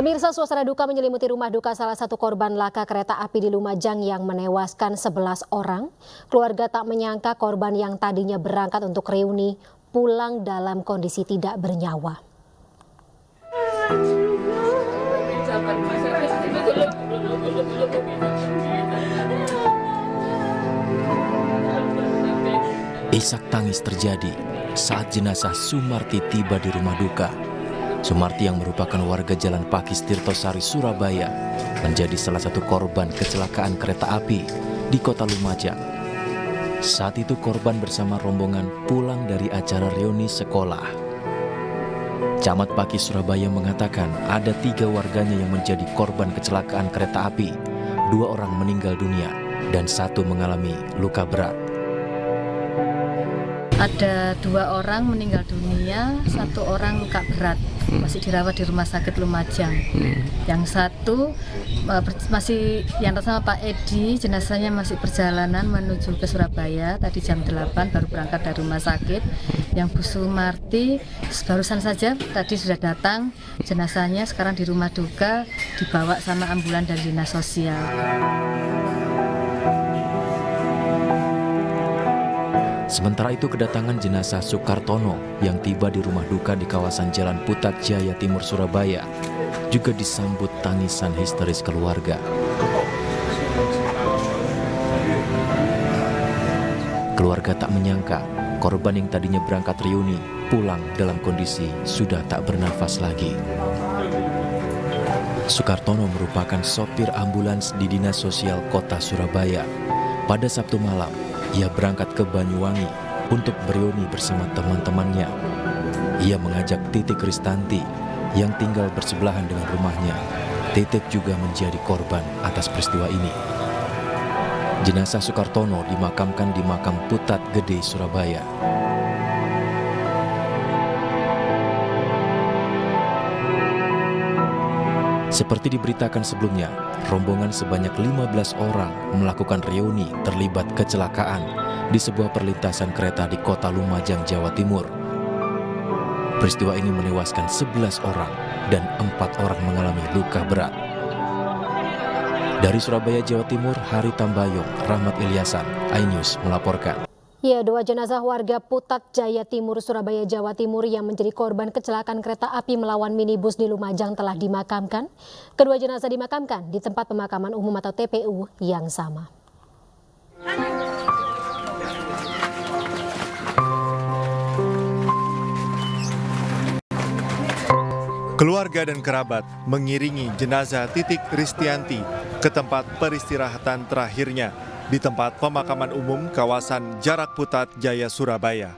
Pemirsa, suasana duka menyelimuti rumah duka salah satu korban laka kereta api di Lumajang yang menewaskan 11 orang. Keluarga tak menyangka korban yang tadinya berangkat untuk reuni pulang dalam kondisi tidak bernyawa. Isak tangis terjadi saat jenazah Sumarti tiba di rumah duka. Sumarti yang merupakan warga Jalan Pakis Tirtosari, Surabaya, menjadi salah satu korban kecelakaan kereta api di kota Lumajang. Saat itu korban bersama rombongan pulang dari acara reuni sekolah. Camat Pakis Surabaya mengatakan ada 3 warganya yang menjadi korban kecelakaan kereta api. 2 orang meninggal dunia dan 1 mengalami luka berat. Ada 2 orang meninggal dunia, 1 orang luka berat, masih dirawat di rumah sakit Lumajang. Yang 1 yang bersama Pak Edi, jenazahnya masih perjalanan menuju ke Surabaya. Tadi jam 8 baru berangkat dari rumah sakit. Yang Bu Sumarti barusan saja tadi sudah datang, jenazahnya sekarang di rumah duka dibawa sama ambulan dari dinas sosial. Sementara itu kedatangan jenazah Sukartono yang tiba di rumah duka di kawasan Jalan Putat Jaya Timur, Surabaya juga disambut tangisan histeris keluarga. Keluarga tak menyangka korban yang tadinya berangkat reuni pulang dalam kondisi sudah tak bernafas lagi. Sukartono merupakan sopir ambulans di Dinas Sosial Kota Surabaya. Pada Sabtu malam, ia berangkat ke Banyuwangi untuk bereuni bersama teman-temannya. Ia mengajak Titik Kristanti yang tinggal bersebelahan dengan rumahnya. Titik juga menjadi korban atas peristiwa ini. Jenazah Sukartono dimakamkan di Makam Putat Gede, Surabaya. Seperti diberitakan sebelumnya, rombongan sebanyak 15 orang melakukan reuni terlibat kecelakaan di sebuah perlintasan kereta di kota Lumajang, Jawa Timur. Peristiwa ini menewaskan 11 orang dan 4 orang mengalami luka berat. Dari Surabaya, Jawa Timur, Hari Tambayong, Rahmat Ilyasan, iNews melaporkan. Ya, 2 jenazah warga Putat Jaya Timur, Surabaya, Jawa Timur yang menjadi korban kecelakaan kereta api melawan minibus di Lumajang telah dimakamkan. Kedua jenazah dimakamkan di tempat pemakaman umum atau TPU yang sama. Keluarga dan kerabat mengiringi jenazah Titik Kristianti ke tempat peristirahatan terakhirnya di tempat pemakaman umum kawasan Jarak Putat Jaya, Surabaya.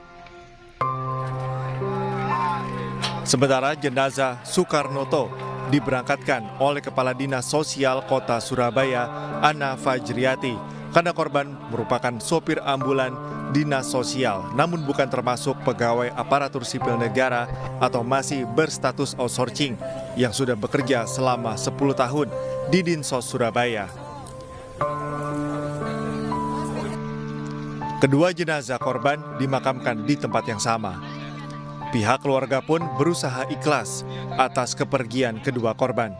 Sementara jenazah Sukarnoto diberangkatkan oleh Kepala Dinas Sosial Kota Surabaya, Ana Fajriati, karena korban merupakan sopir ambulan dinas sosial, namun bukan termasuk pegawai aparatur sipil negara atau masih berstatus outsourcing yang sudah bekerja selama 10 tahun di Dinsos Surabaya. Kedua jenazah korban dimakamkan di tempat yang sama. Pihak keluarga pun berusaha ikhlas atas kepergian kedua korban.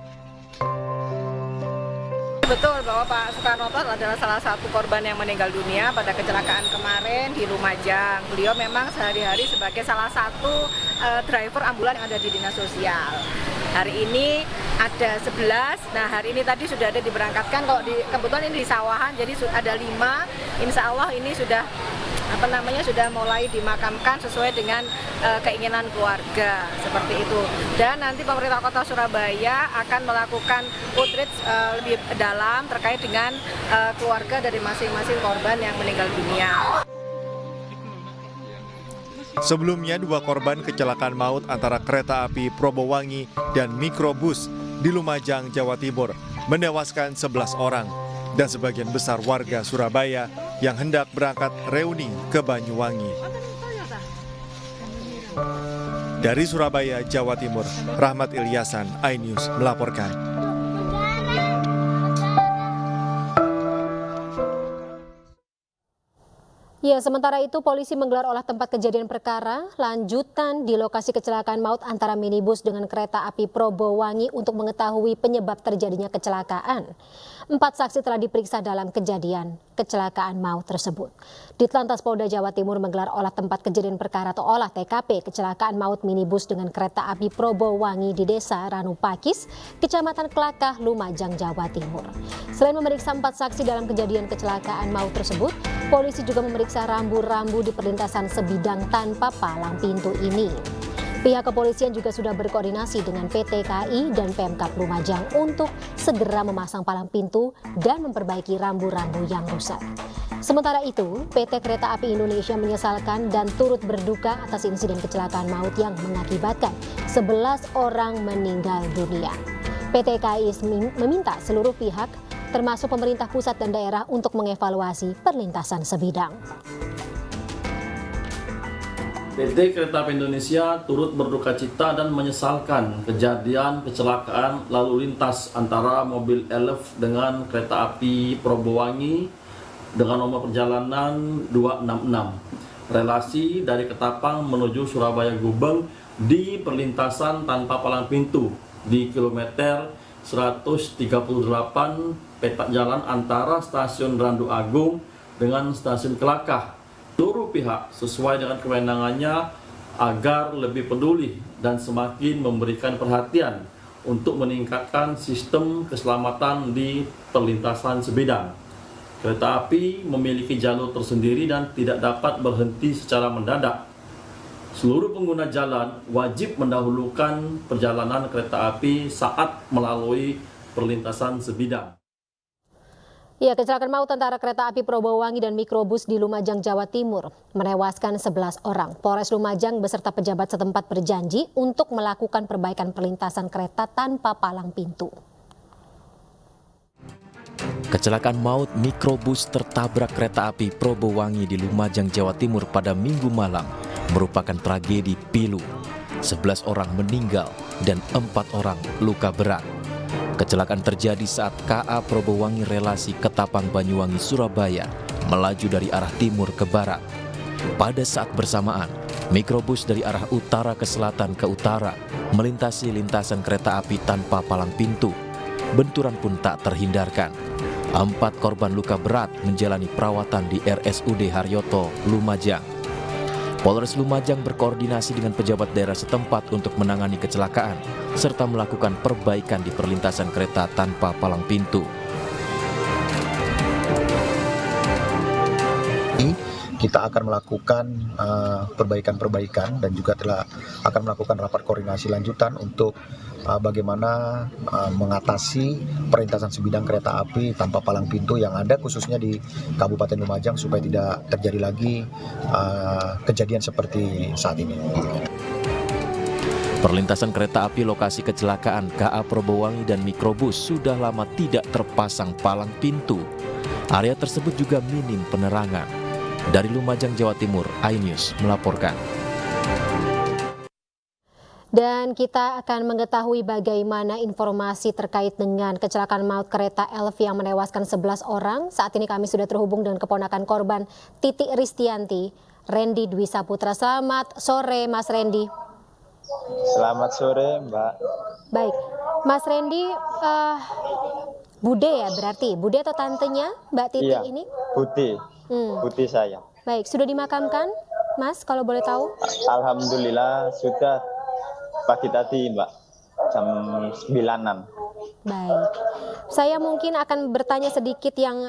Betul bahwa Pak Sukarnoto adalah salah satu korban yang meninggal dunia pada kecelakaan kemarin di Lumajang. Beliau memang sehari-hari sebagai salah satu driver ambulan yang ada di dinas sosial. Hari ini ada 11, nah hari ini tadi sudah ada diberangkatkan, kalau kebetulan ini di Sawahan, jadi ada 5, insya Allah ini sudah sudah mulai dimakamkan sesuai dengan keinginan keluarga, seperti itu. Dan nanti pemerintah Kota Surabaya akan melakukan outreach lebih dalam terkait dengan keluarga dari masing-masing korban yang meninggal dunia. Sebelumnya 2 korban kecelakaan maut antara kereta api Probowangi dan mikrobus di Lumajang, Jawa Timur menewaskan 11 orang dan sebagian besar warga Surabaya yang hendak berangkat reuni ke Banyuwangi. Dari Surabaya, Jawa Timur, Rahmat Ilyasan, iNews melaporkan. Ya, sementara itu polisi menggelar olah tempat kejadian perkara lanjutan di lokasi kecelakaan maut antara minibus dengan kereta api Probowangi untuk mengetahui penyebab terjadinya kecelakaan. 4 saksi telah diperiksa dalam kejadian kecelakaan maut tersebut. Ditlantas Polda Jawa Timur menggelar olah tempat kejadian perkara atau olah TKP kecelakaan maut minibus dengan kereta api Probowangi di Desa Ranupakis, Kecamatan Kelakah, Lumajang, Jawa Timur. Selain memeriksa 4 saksi dalam kejadian kecelakaan maut tersebut, polisi juga memeriksa rambu-rambu di perlintasan sebidang tanpa palang pintu ini. Pihak kepolisian juga sudah berkoordinasi dengan PT KAI dan Pemkab Lumajang untuk segera memasang palang pintu dan memperbaiki rambu-rambu yang rusak. Sementara itu, PT Kereta Api Indonesia menyesalkan dan turut berduka atas insiden kecelakaan maut yang mengakibatkan 11 orang meninggal dunia. PT KAI meminta seluruh pihak termasuk pemerintah pusat dan daerah untuk mengevaluasi perlintasan sebidang. PT Kereta Api Indonesia turut berduka cita dan menyesalkan kejadian kecelakaan lalu lintas antara mobil Elf dengan kereta api Probowangi dengan nomor perjalanan 266. Relasi dari Ketapang menuju Surabaya Gubeng di perlintasan tanpa palang pintu di kilometer 138 petak jalan antara stasiun Randu Agung dengan stasiun Kelakah. Seluruh pihak sesuai dengan kewenangannya agar lebih peduli dan semakin memberikan perhatian untuk meningkatkan sistem keselamatan di perlintasan sebidang. Kereta api memiliki jalur tersendiri dan tidak dapat berhenti secara mendadak. Seluruh pengguna jalan wajib mendahulukan perjalanan kereta api saat melalui perlintasan sebidang. Ya, kecelakaan maut antara kereta api Probowangi dan mikrobus di Lumajang, Jawa Timur menewaskan 11 orang. Polres Lumajang beserta pejabat setempat berjanji untuk melakukan perbaikan perlintasan kereta tanpa palang pintu. Kecelakaan maut mikrobus tertabrak kereta api Probowangi di Lumajang, Jawa Timur pada Minggu malam merupakan tragedi pilu. 11 orang meninggal dan 4 orang luka berat. Kecelakaan terjadi saat KA Probowangi relasi Ketapang Banyuwangi Surabaya melaju dari arah timur ke barat. Pada saat bersamaan, mikrobus dari arah utara ke selatan ke utara melintasi lintasan kereta api tanpa palang pintu. Benturan pun tak terhindarkan. 4 korban luka berat menjalani perawatan di RSUD Haryoto, Lumajang. Polres Lumajang berkoordinasi dengan pejabat daerah setempat untuk menangani kecelakaan serta melakukan perbaikan di perlintasan kereta tanpa palang pintu. Kita akan melakukan perbaikan-perbaikan dan juga akan melakukan rapat koordinasi lanjutan untuk bagaimana mengatasi perlintasan sebidang kereta api tanpa palang pintu yang ada khususnya di Kabupaten Lumajang supaya tidak terjadi lagi kejadian seperti saat ini. Perlintasan kereta api lokasi kecelakaan KA Probowangi dan mikrobus sudah lama tidak terpasang palang pintu. Area tersebut juga minim penerangan. Dari Lumajang, Jawa Timur, iNews melaporkan. Dan kita akan mengetahui bagaimana informasi terkait dengan kecelakaan maut kereta Elf yang menewaskan 11 orang. Saat ini kami sudah terhubung dengan keponakan korban, Titi Ristianti, Randy Dwi Saputra. Selamat sore, Mas Randy. Selamat sore, Mbak. Baik, Mas Randy, Bude ya berarti? Bude atau tantenya Mbak Titi Iya, ini? Putih. Putih saya. Baik, sudah dimakamkan, Mas, kalau boleh tahu? Alhamdulillah sudah pagi tadi, Mbak. Jam 9-an. Baik, saya mungkin akan bertanya sedikit yang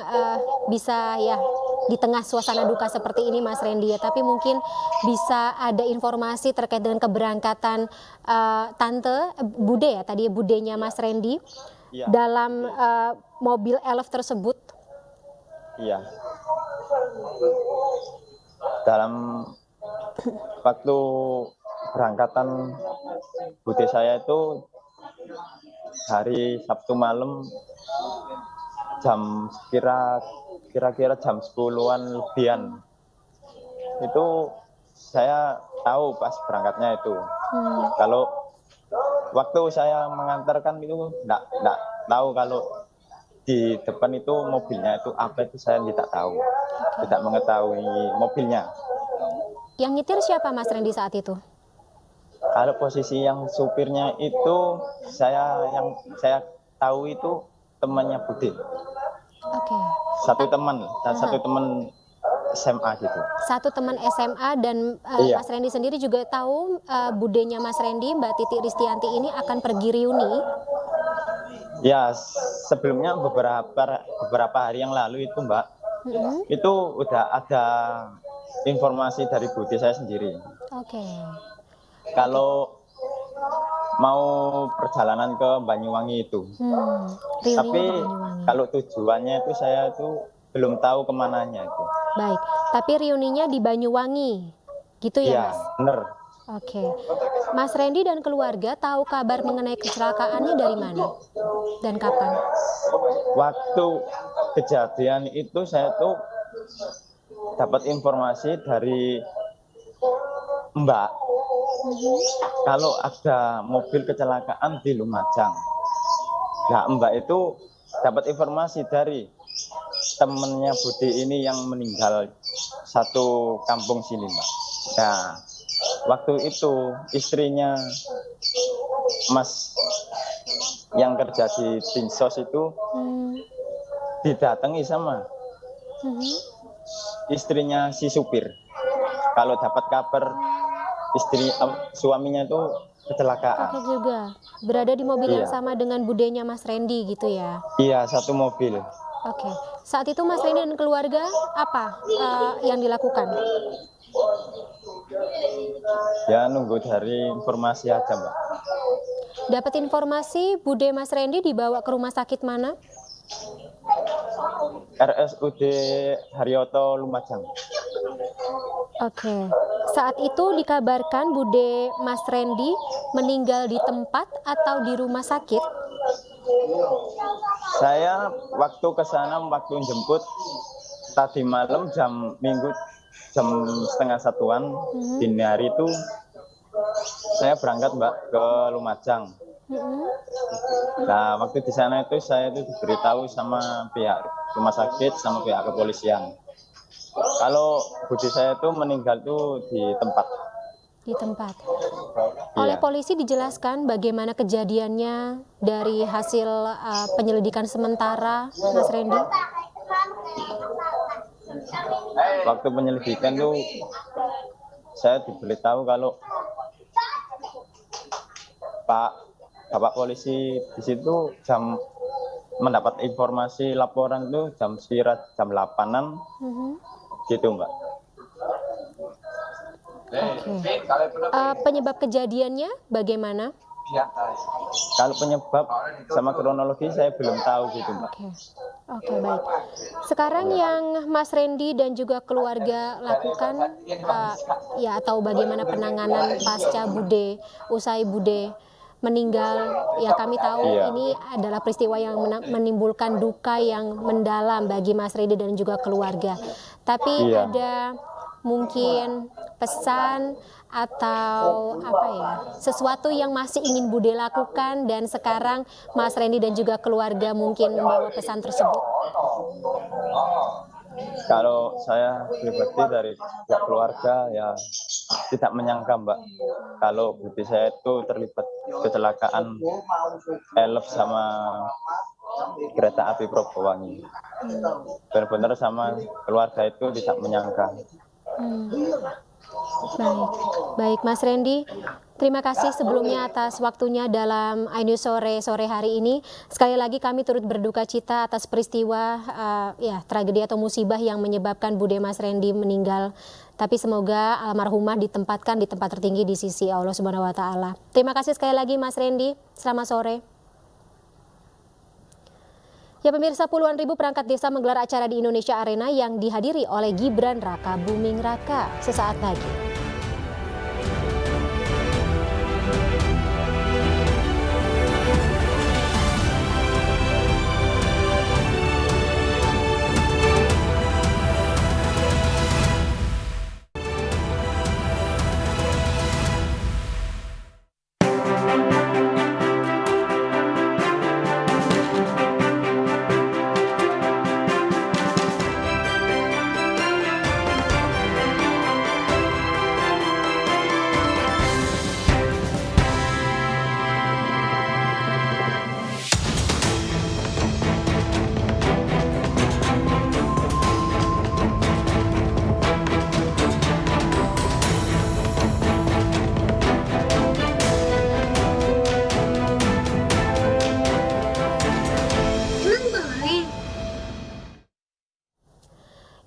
bisa ya di tengah suasana duka seperti ini, Mas Randy ya. Tapi mungkin bisa ada informasi terkait dengan keberangkatan Tante Bude ya, tadi budenya Mas Randy Iya. dalam mobil Elf tersebut. Iya. Dalam waktu berangkatan bude saya itu hari Sabtu malam kira-kira jam 10-an lebihan. Itu saya tahu pas berangkatnya itu. Kalau waktu saya mengantarkan itu enggak tahu kalau di depan itu mobilnya itu apa itu saya tidak tahu, tidak mengetahui mobilnya. Yang nyetir siapa Mas Randy saat itu? Kalau posisi yang supirnya itu yang saya tahu itu temannya Budi. Oke. Satu teman SMA gitu. Satu teman SMA dan Iya. Mas Randy sendiri juga tahu budenya Mas Randy, Mbak Titi Ristianti ini akan pergi reuni. Ya, sebelumnya beberapa hari yang lalu itu Mbak, itu udah ada informasi dari Budi saya sendiri. Oke. Kalau mau perjalanan ke Banyuwangi itu. Reuninya Tapi ke Banyuwangi. kalau tujuannya itu saya itu belum tahu kemananya itu. Baik, tapi reuninya di Banyuwangi, gitu ya Iya, Mas? bener. Oke, Mas Randy dan keluarga tahu kabar mengenai kecelakaannya dari mana dan kapan? Waktu kejadian itu saya tuh dapat informasi dari Mbak kalau ada mobil kecelakaan di Lumajang. Nah, Mbak itu dapat informasi dari temennya Budi ini yang meninggal satu kampung sini, Mbak. Nah, waktu itu istrinya Mas yang kerja di Dinsos itu didatangi sama istrinya si supir. Kalau dapat kabar suaminya itu kecelakaan. Oke juga, berada di mobil yang Iya. sama dengan budenya Mas Randy gitu ya? Iya, satu mobil. Oke, saat itu Mas Randy dan keluarga apa yang dilakukan? Ya, nunggu dari informasi aja, Mbak. Dapat informasi bude Mas Randy dibawa ke rumah sakit mana? RSUD Haryoto Lumajang. Oke, saat itu dikabarkan bude Mas Randy meninggal di tempat atau di rumah sakit? Saya waktu ke sana, waktu jemput tadi malam Minggu jam 12:30 dini hari itu saya berangkat Mbak ke Lumajang. Nah, waktu di sana itu saya itu diberitahu sama pihak rumah sakit sama pihak kepolisian. Kalau budi saya itu meninggal tuh di tempat. Di tempat. Oleh Iya. polisi dijelaskan bagaimana kejadiannya dari hasil penyelidikan sementara, Mas Randy? Waktu penyelidikan tuh saya diberitahu kalau Bapak polisi di situ mendapat informasi laporan itu jam 8-an gitu Mbak. Oke. Penyebab kejadiannya bagaimana? Kalau penyebab sama kronologi saya belum tahu gitu Mbak. Oke, baik. Sekarang yang Mas Randy dan juga keluarga lakukan ya atau bagaimana penanganan pasca usai bude meninggal, ya kami tahu Iya. ini adalah peristiwa yang menimbulkan duka yang mendalam bagi Mas Randy dan juga keluarga. Tapi Iya. ada mungkin pesan atau sesuatu yang masih ingin Bude lakukan dan sekarang Mas Randy dan juga keluarga mungkin membawa pesan tersebut. Kalau saya pribadi dari pihak keluarga ya tidak menyangka Mbak kalau budi saya itu terlibat kecelakaan elf sama kereta api Probowangi. Benar-benar sama keluarga itu tidak menyangka. Baik Mas Randy, terima kasih sebelumnya atas waktunya dalam iNews sore hari ini. Sekali lagi kami turut berduka cita atas peristiwa tragedi atau musibah yang menyebabkan Bude Mas Randy meninggal. Tapi semoga almarhumah ditempatkan di tempat tertinggi di sisi Allah Subhanahu wa taala. Terima kasih sekali lagi Mas Randy. Selamat sore. Ya pemirsa, puluhan ribu perangkat desa menggelar acara di Indonesia Arena yang dihadiri oleh Gibran Raka Buming Raka sesaat lagi.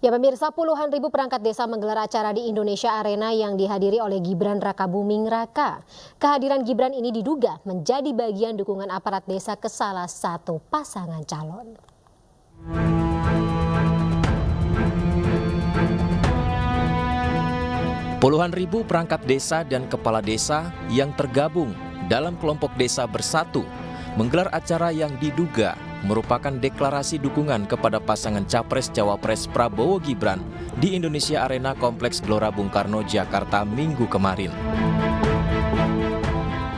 Ya pemirsa, puluhan ribu perangkat desa menggelar acara di Indonesia Arena yang dihadiri oleh Gibran Rakabuming Raka. Kehadiran Gibran ini diduga menjadi bagian dukungan aparat desa ke salah satu pasangan calon. Puluhan ribu perangkat desa dan kepala desa yang tergabung dalam kelompok desa bersatu menggelar acara yang diduga merupakan deklarasi dukungan kepada pasangan Capres-Cawapres Prabowo Gibran di Indonesia Arena Kompleks Gelora Bung Karno, Jakarta Minggu kemarin.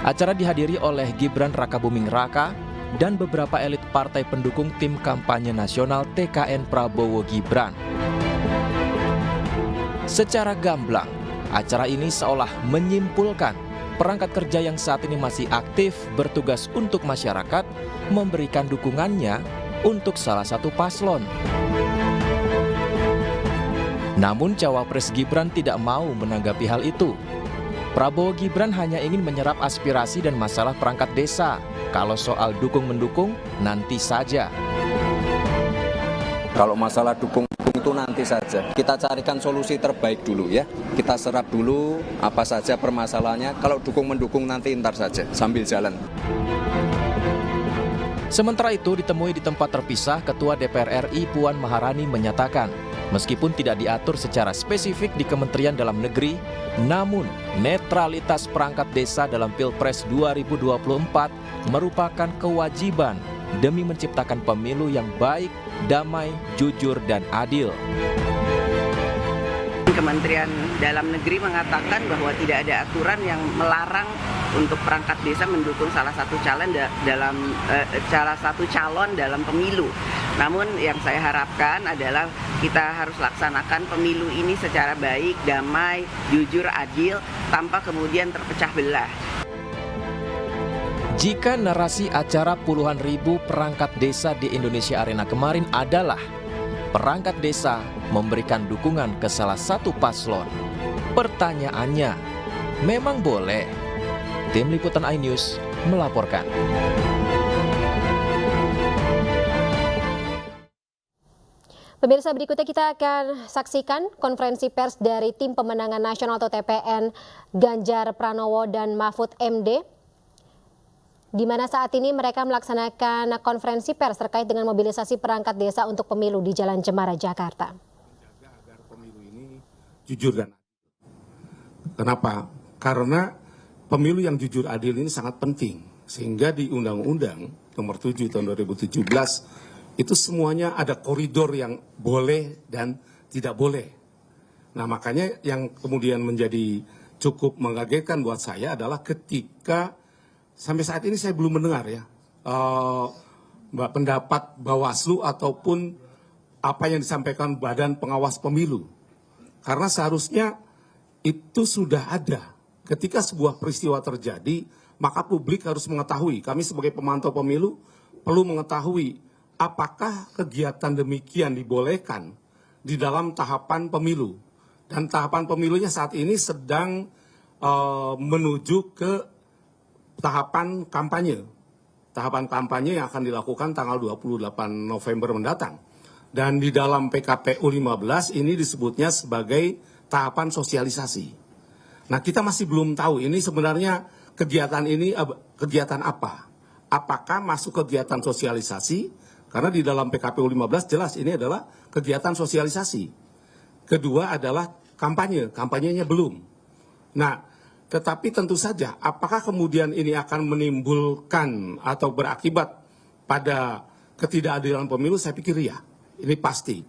Acara dihadiri oleh Gibran Rakabuming Raka dan beberapa elit partai pendukung tim kampanye nasional TKN Prabowo Gibran. Secara gamblang, acara ini seolah menyimpulkan perangkat kerja yang saat ini masih aktif bertugas untuk masyarakat memberikan dukungannya untuk salah satu paslon. Namun Cawapres Gibran tidak mau menanggapi hal itu. Prabowo Gibran hanya ingin menyerap aspirasi dan masalah perangkat desa. Kalau soal dukung-mendukung, nanti saja. Kalau masalah dukung itu nanti saja. Kita carikan solusi terbaik dulu ya. Kita serap dulu apa saja permasalahannya. Kalau dukung-mendukung nanti ntar saja sambil jalan. Sementara itu ditemui di tempat terpisah, Ketua DPR RI Puan Maharani menyatakan, meskipun tidak diatur secara spesifik di Kementerian Dalam Negeri, namun netralitas perangkat desa dalam Pilpres 2024 merupakan kewajiban demi menciptakan pemilu yang baik, damai, jujur, dan adil. Kementerian Dalam Negeri mengatakan bahwa tidak ada aturan yang melarang untuk perangkat desa mendukung salah satu calon dalam pemilu. Namun yang saya harapkan adalah kita harus laksanakan pemilu ini secara baik, damai, jujur, adil, tanpa kemudian terpecah belah. Jika narasi acara puluhan ribu perangkat desa di Indonesia Arena kemarin adalah perangkat desa memberikan dukungan ke salah satu paslon, pertanyaannya, memang boleh? Tim Liputan iNews melaporkan. Pemirsa, berikutnya kita akan saksikan konferensi pers dari Tim Pemenangan Nasional atau TPN Ganjar Pranowo dan Mahfud MD, di mana saat ini mereka melaksanakan konferensi pers terkait dengan mobilisasi perangkat desa untuk pemilu di Jalan Cemara, Jakarta. Agar pemilu ini jujur dan adil. Kenapa? Karena pemilu yang jujur adil ini sangat penting. Sehingga di Undang-Undang Nomor 7 Tahun 2017 itu semuanya ada koridor yang boleh dan tidak boleh. Nah makanya yang kemudian menjadi cukup mengagetkan buat saya adalah ketika sampai saat ini saya belum mendengar ya pendapat Bawaslu ataupun apa yang disampaikan Badan Pengawas Pemilu. Karena seharusnya itu sudah ada. Ketika sebuah peristiwa terjadi, maka publik harus mengetahui. Kami sebagai pemantau pemilu perlu mengetahui apakah kegiatan demikian dibolehkan di dalam tahapan pemilu. Dan tahapan pemilunya saat ini sedang menuju ke tahapan kampanye. Tahapan kampanye yang akan dilakukan tanggal 28 November mendatang. Dan di dalam PKPU 15 ini disebutnya sebagai tahapan sosialisasi. Nah kita masih belum tahu ini sebenarnya kegiatan ini kegiatan apa. Apakah masuk kegiatan sosialisasi? Karena di dalam PKPU 15 jelas ini adalah kegiatan sosialisasi. Kedua adalah kampanye. Kampanyenya belum. Nah tetapi tentu saja, apakah kemudian ini akan menimbulkan atau berakibat pada ketidakadilan pemilu? Saya pikir ya, ini pasti.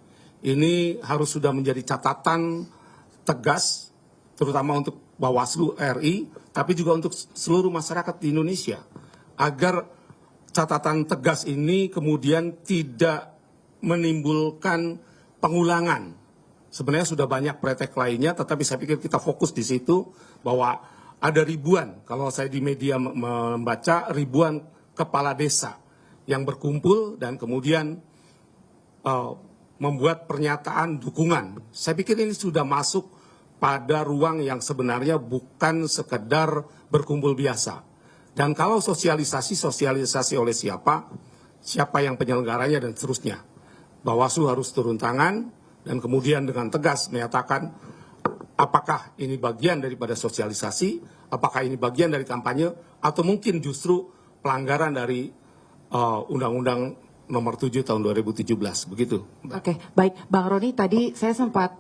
Ini harus sudah menjadi catatan tegas, terutama untuk Bawaslu RI, tapi juga untuk seluruh masyarakat di Indonesia. Agar catatan tegas ini kemudian tidak menimbulkan pengulangan. Sebenarnya sudah banyak praktek lainnya, tetapi saya pikir kita fokus di situ bahwa ada ribuan, kalau saya di media membaca ribuan kepala desa yang berkumpul dan kemudian membuat pernyataan dukungan. Saya pikir ini sudah masuk pada ruang yang sebenarnya bukan sekedar berkumpul biasa. Dan kalau sosialisasi oleh siapa yang penyelenggaranya dan seterusnya. Bawaslu harus turun tangan, dan kemudian dengan tegas menyatakan apakah ini bagian daripada sosialisasi, apakah ini bagian dari kampanye, atau mungkin justru pelanggaran dari Undang-Undang Nomor 7 Tahun 2017, begitu. Oke, baik, Bang Roni, tadi saya sempat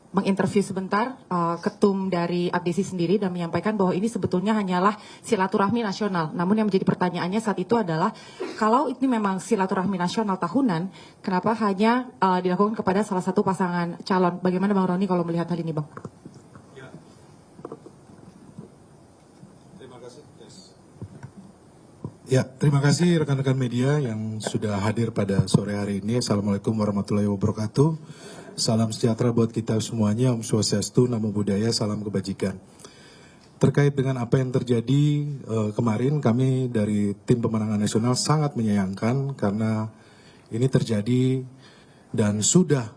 menginterview sebentar ketum dari Abdesi sendiri dan menyampaikan bahwa ini sebetulnya hanyalah silaturahmi nasional. Namun yang menjadi pertanyaannya saat itu adalah kalau ini memang silaturahmi nasional tahunan, kenapa hanya dilakukan kepada salah satu pasangan calon? Bagaimana Bang Roni kalau melihat hal ini, Bang? Ya, terima kasih rekan-rekan media yang sudah hadir pada sore hari ini. Assalamualaikum warahmatullahi wabarakatuh. Salam sejahtera buat kita semuanya, Om Swastiastu, Namo Buddhaya, salam kebajikan. Terkait dengan apa yang terjadi kemarin, kami dari tim pemenangan nasional sangat menyayangkan karena ini terjadi dan sudah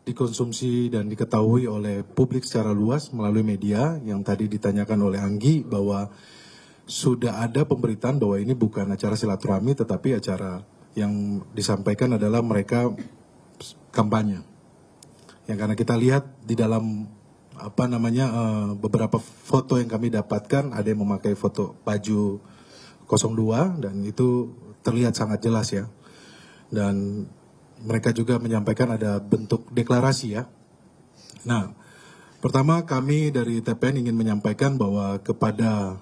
dikonsumsi dan diketahui oleh publik secara luas melalui media yang tadi ditanyakan oleh Anggi bahwa sudah ada pemberitaan bahwa ini bukan acara silaturahmi tetapi acara yang disampaikan adalah mereka kampanye. Yang karena kita lihat di dalam beberapa foto yang kami dapatkan ada yang memakai foto baju 02 dan itu terlihat sangat jelas ya. Dan mereka juga menyampaikan ada bentuk deklarasi ya. Nah, pertama kami dari TPN ingin menyampaikan bahwa kepada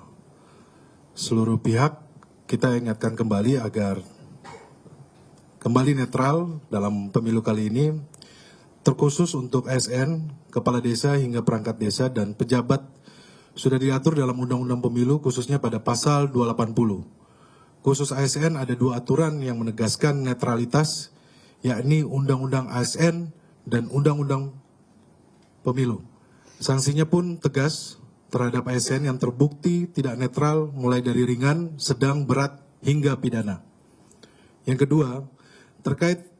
seluruh pihak kita ingatkan kembali agar kembali netral dalam pemilu kali ini, terkhusus untuk ASN, kepala desa hingga perangkat desa dan pejabat sudah diatur dalam Undang-Undang Pemilu khususnya pada pasal 280. Khusus ASN ada dua aturan yang menegaskan netralitas, yakni Undang-Undang ASN dan Undang-Undang Pemilu. Sanksinya pun tegas terhadap ASN yang terbukti tidak netral mulai dari ringan, sedang, berat, hingga pidana. Yang kedua, terkait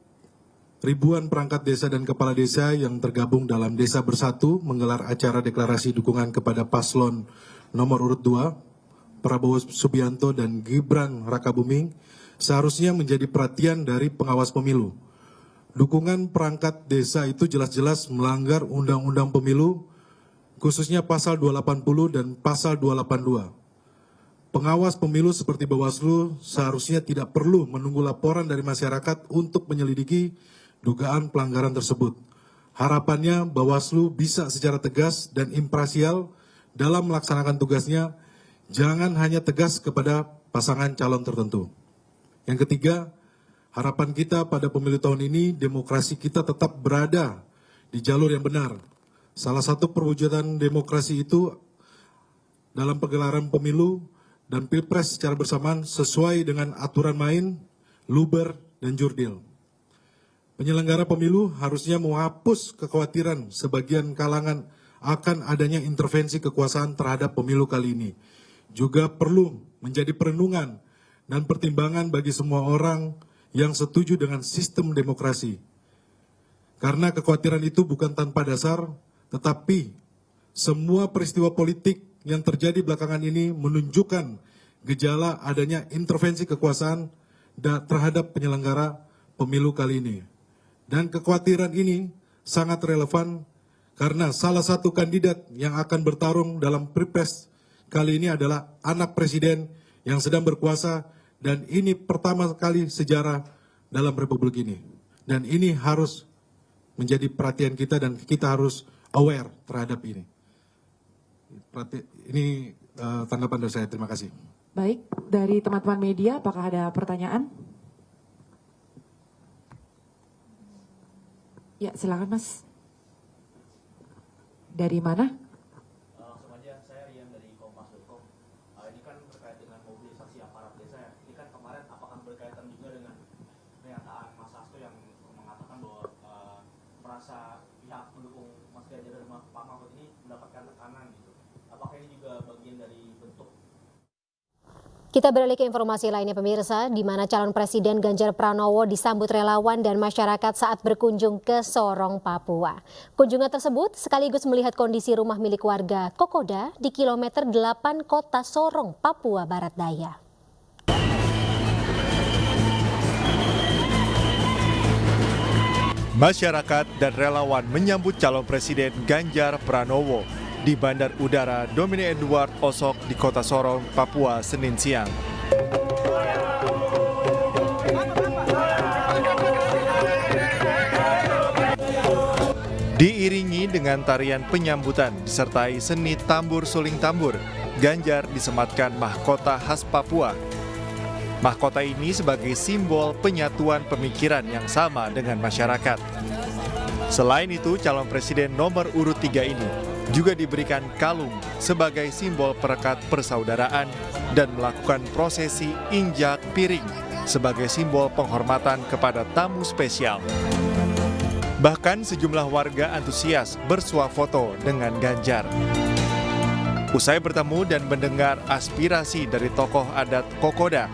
ribuan perangkat desa dan kepala desa yang tergabung dalam Desa Bersatu menggelar acara deklarasi dukungan kepada paslon nomor urut 2, Prabowo Subianto dan Gibran Rakabuming, seharusnya menjadi perhatian dari pengawas pemilu. Dukungan perangkat desa itu jelas-jelas melanggar Undang-Undang Pemilu, khususnya pasal 280 dan pasal 282. Pengawas pemilu seperti Bawaslu seharusnya tidak perlu menunggu laporan dari masyarakat untuk menyelidiki dugaan pelanggaran tersebut. Harapannya Bawaslu bisa secara tegas dan imparsial dalam melaksanakan tugasnya, jangan hanya tegas kepada pasangan calon tertentu. Yang ketiga, harapan kita pada pemilu tahun ini, demokrasi kita tetap berada di jalur yang benar. Salah satu perwujudan demokrasi itu dalam penggelaran pemilu dan pilpres secara bersamaan sesuai dengan aturan main, luber, dan jurdil. Penyelenggara pemilu harusnya menghapus kekhawatiran sebagian kalangan akan adanya intervensi kekuasaan terhadap pemilu kali ini. Juga perlu menjadi perenungan dan pertimbangan bagi semua orang yang setuju dengan sistem demokrasi. Karena kekhawatiran itu bukan tanpa dasar, tetapi semua peristiwa politik yang terjadi belakangan ini menunjukkan gejala adanya intervensi kekuasaan terhadap penyelenggara pemilu kali ini. Dan kekhawatiran ini sangat relevan karena salah satu kandidat yang akan bertarung dalam Pilpres kali ini adalah anak presiden yang sedang berkuasa dan ini pertama kali sejarah dalam republik ini. Dan ini harus menjadi perhatian kita dan kita harus aware terhadap ini. Ini tanggapan dari saya. Terima kasih. Baik, dari teman-teman media, apakah ada pertanyaan? Ya, silakan Mas. Dari mana? Langsung aja, saya Rian dari Kompas.com. Ini kan terkait dengan mobilisasi aparat desa ya. Ini kan kemarin apakah berkaitan juga dengan pernyataan Mas Hasto yang mengatakan bahwa merasa pihak pendukung Mas Ganjar dan Pak Mahfud ini mendapatkan tekanan gitu. Apakah ini juga bagian dari bentuk? Kita beralih ke informasi lainnya pemirsa, di mana calon Presiden Ganjar Pranowo disambut relawan dan masyarakat saat berkunjung ke Sorong, Papua. Kunjungan tersebut sekaligus melihat kondisi rumah milik warga Kokoda di kilometer 8 kota Sorong, Papua Barat Daya. Masyarakat dan relawan menyambut calon presiden Ganjar Pranowo di Bandar Udara Dominic Edward Osok di Kota Sorong, Papua, Senin siang. Diiringi dengan tarian penyambutan disertai seni tambur suling tambur, Ganjar disematkan mahkota khas Papua. Mahkota ini sebagai simbol penyatuan pemikiran yang sama dengan masyarakat. Selain itu, calon presiden nomor urut 3 ini juga diberikan kalung sebagai simbol perekat persaudaraan dan melakukan prosesi injak piring sebagai simbol penghormatan kepada tamu spesial. Bahkan sejumlah warga antusias bersuah foto dengan Ganjar. Usai bertemu dan mendengar aspirasi dari tokoh adat Kokoda,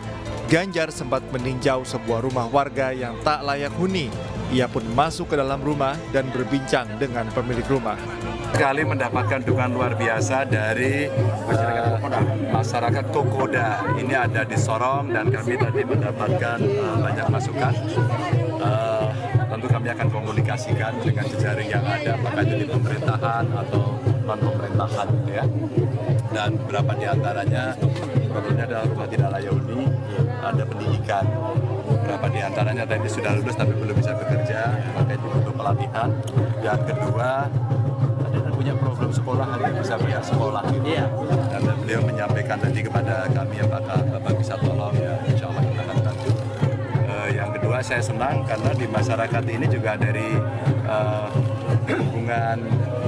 Ganjar sempat meninjau sebuah rumah warga yang tak layak huni. Ia pun masuk ke dalam rumah dan berbincang dengan pemilik rumah. Sekali mendapatkan dukungan luar biasa dari masyarakat Kokoda. Ini ada di Sorong dan kami tadi mendapatkan banyak masukan. Tentu kami akan komunikasikan dengan jejaring yang ada, apakah itu di pemerintahan atau non-pemerintahan, ya. Dan beberapa di antaranya problemnya adalah rumah tidak layak huni, ada pendidikan. Beberapa di antaranya tadi sudah lulus tapi belum bisa bekerja, maka itu butuh pelatihan. Yang kedua, tadi punya problem sekolah, hari ini bisa bayar sekolah. Iya. Dan beliau menyampaikan tadi kepada kami, apakah Bapak bisa tolong, ya insya Allah kita akan bantu. Yang kedua, saya senang karena di masyarakat ini juga dari hubungan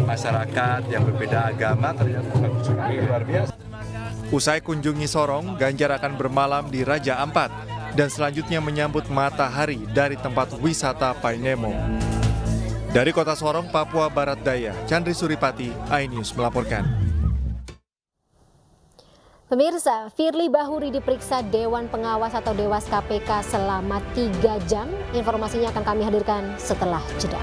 masyarakat yang berbeda agama ternyata bagus sekali, luar biasa. Usai kunjungi Sorong, Ganjar akan bermalam di Raja Ampat dan selanjutnya menyambut matahari dari tempat wisata Painemo. Dari Kota Sorong, Papua Barat Daya, Chandri Suripati, iNews melaporkan. Pemirsa, Firly Bahuri diperiksa Dewan Pengawas atau Dewas KPK selama 3 jam. Informasinya akan kami hadirkan setelah jeda.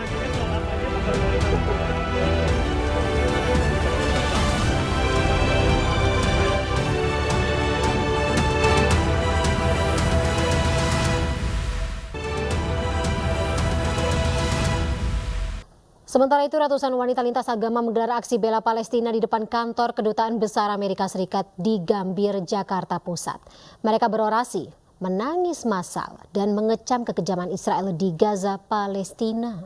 Sementara itu, ratusan wanita lintas agama menggelar aksi bela Palestina di depan kantor Kedutaan Besar Amerika Serikat di Gambir, Jakarta Pusat. Mereka berorasi, menangis massal, dan mengecam kekejaman Israel di Gaza, Palestina.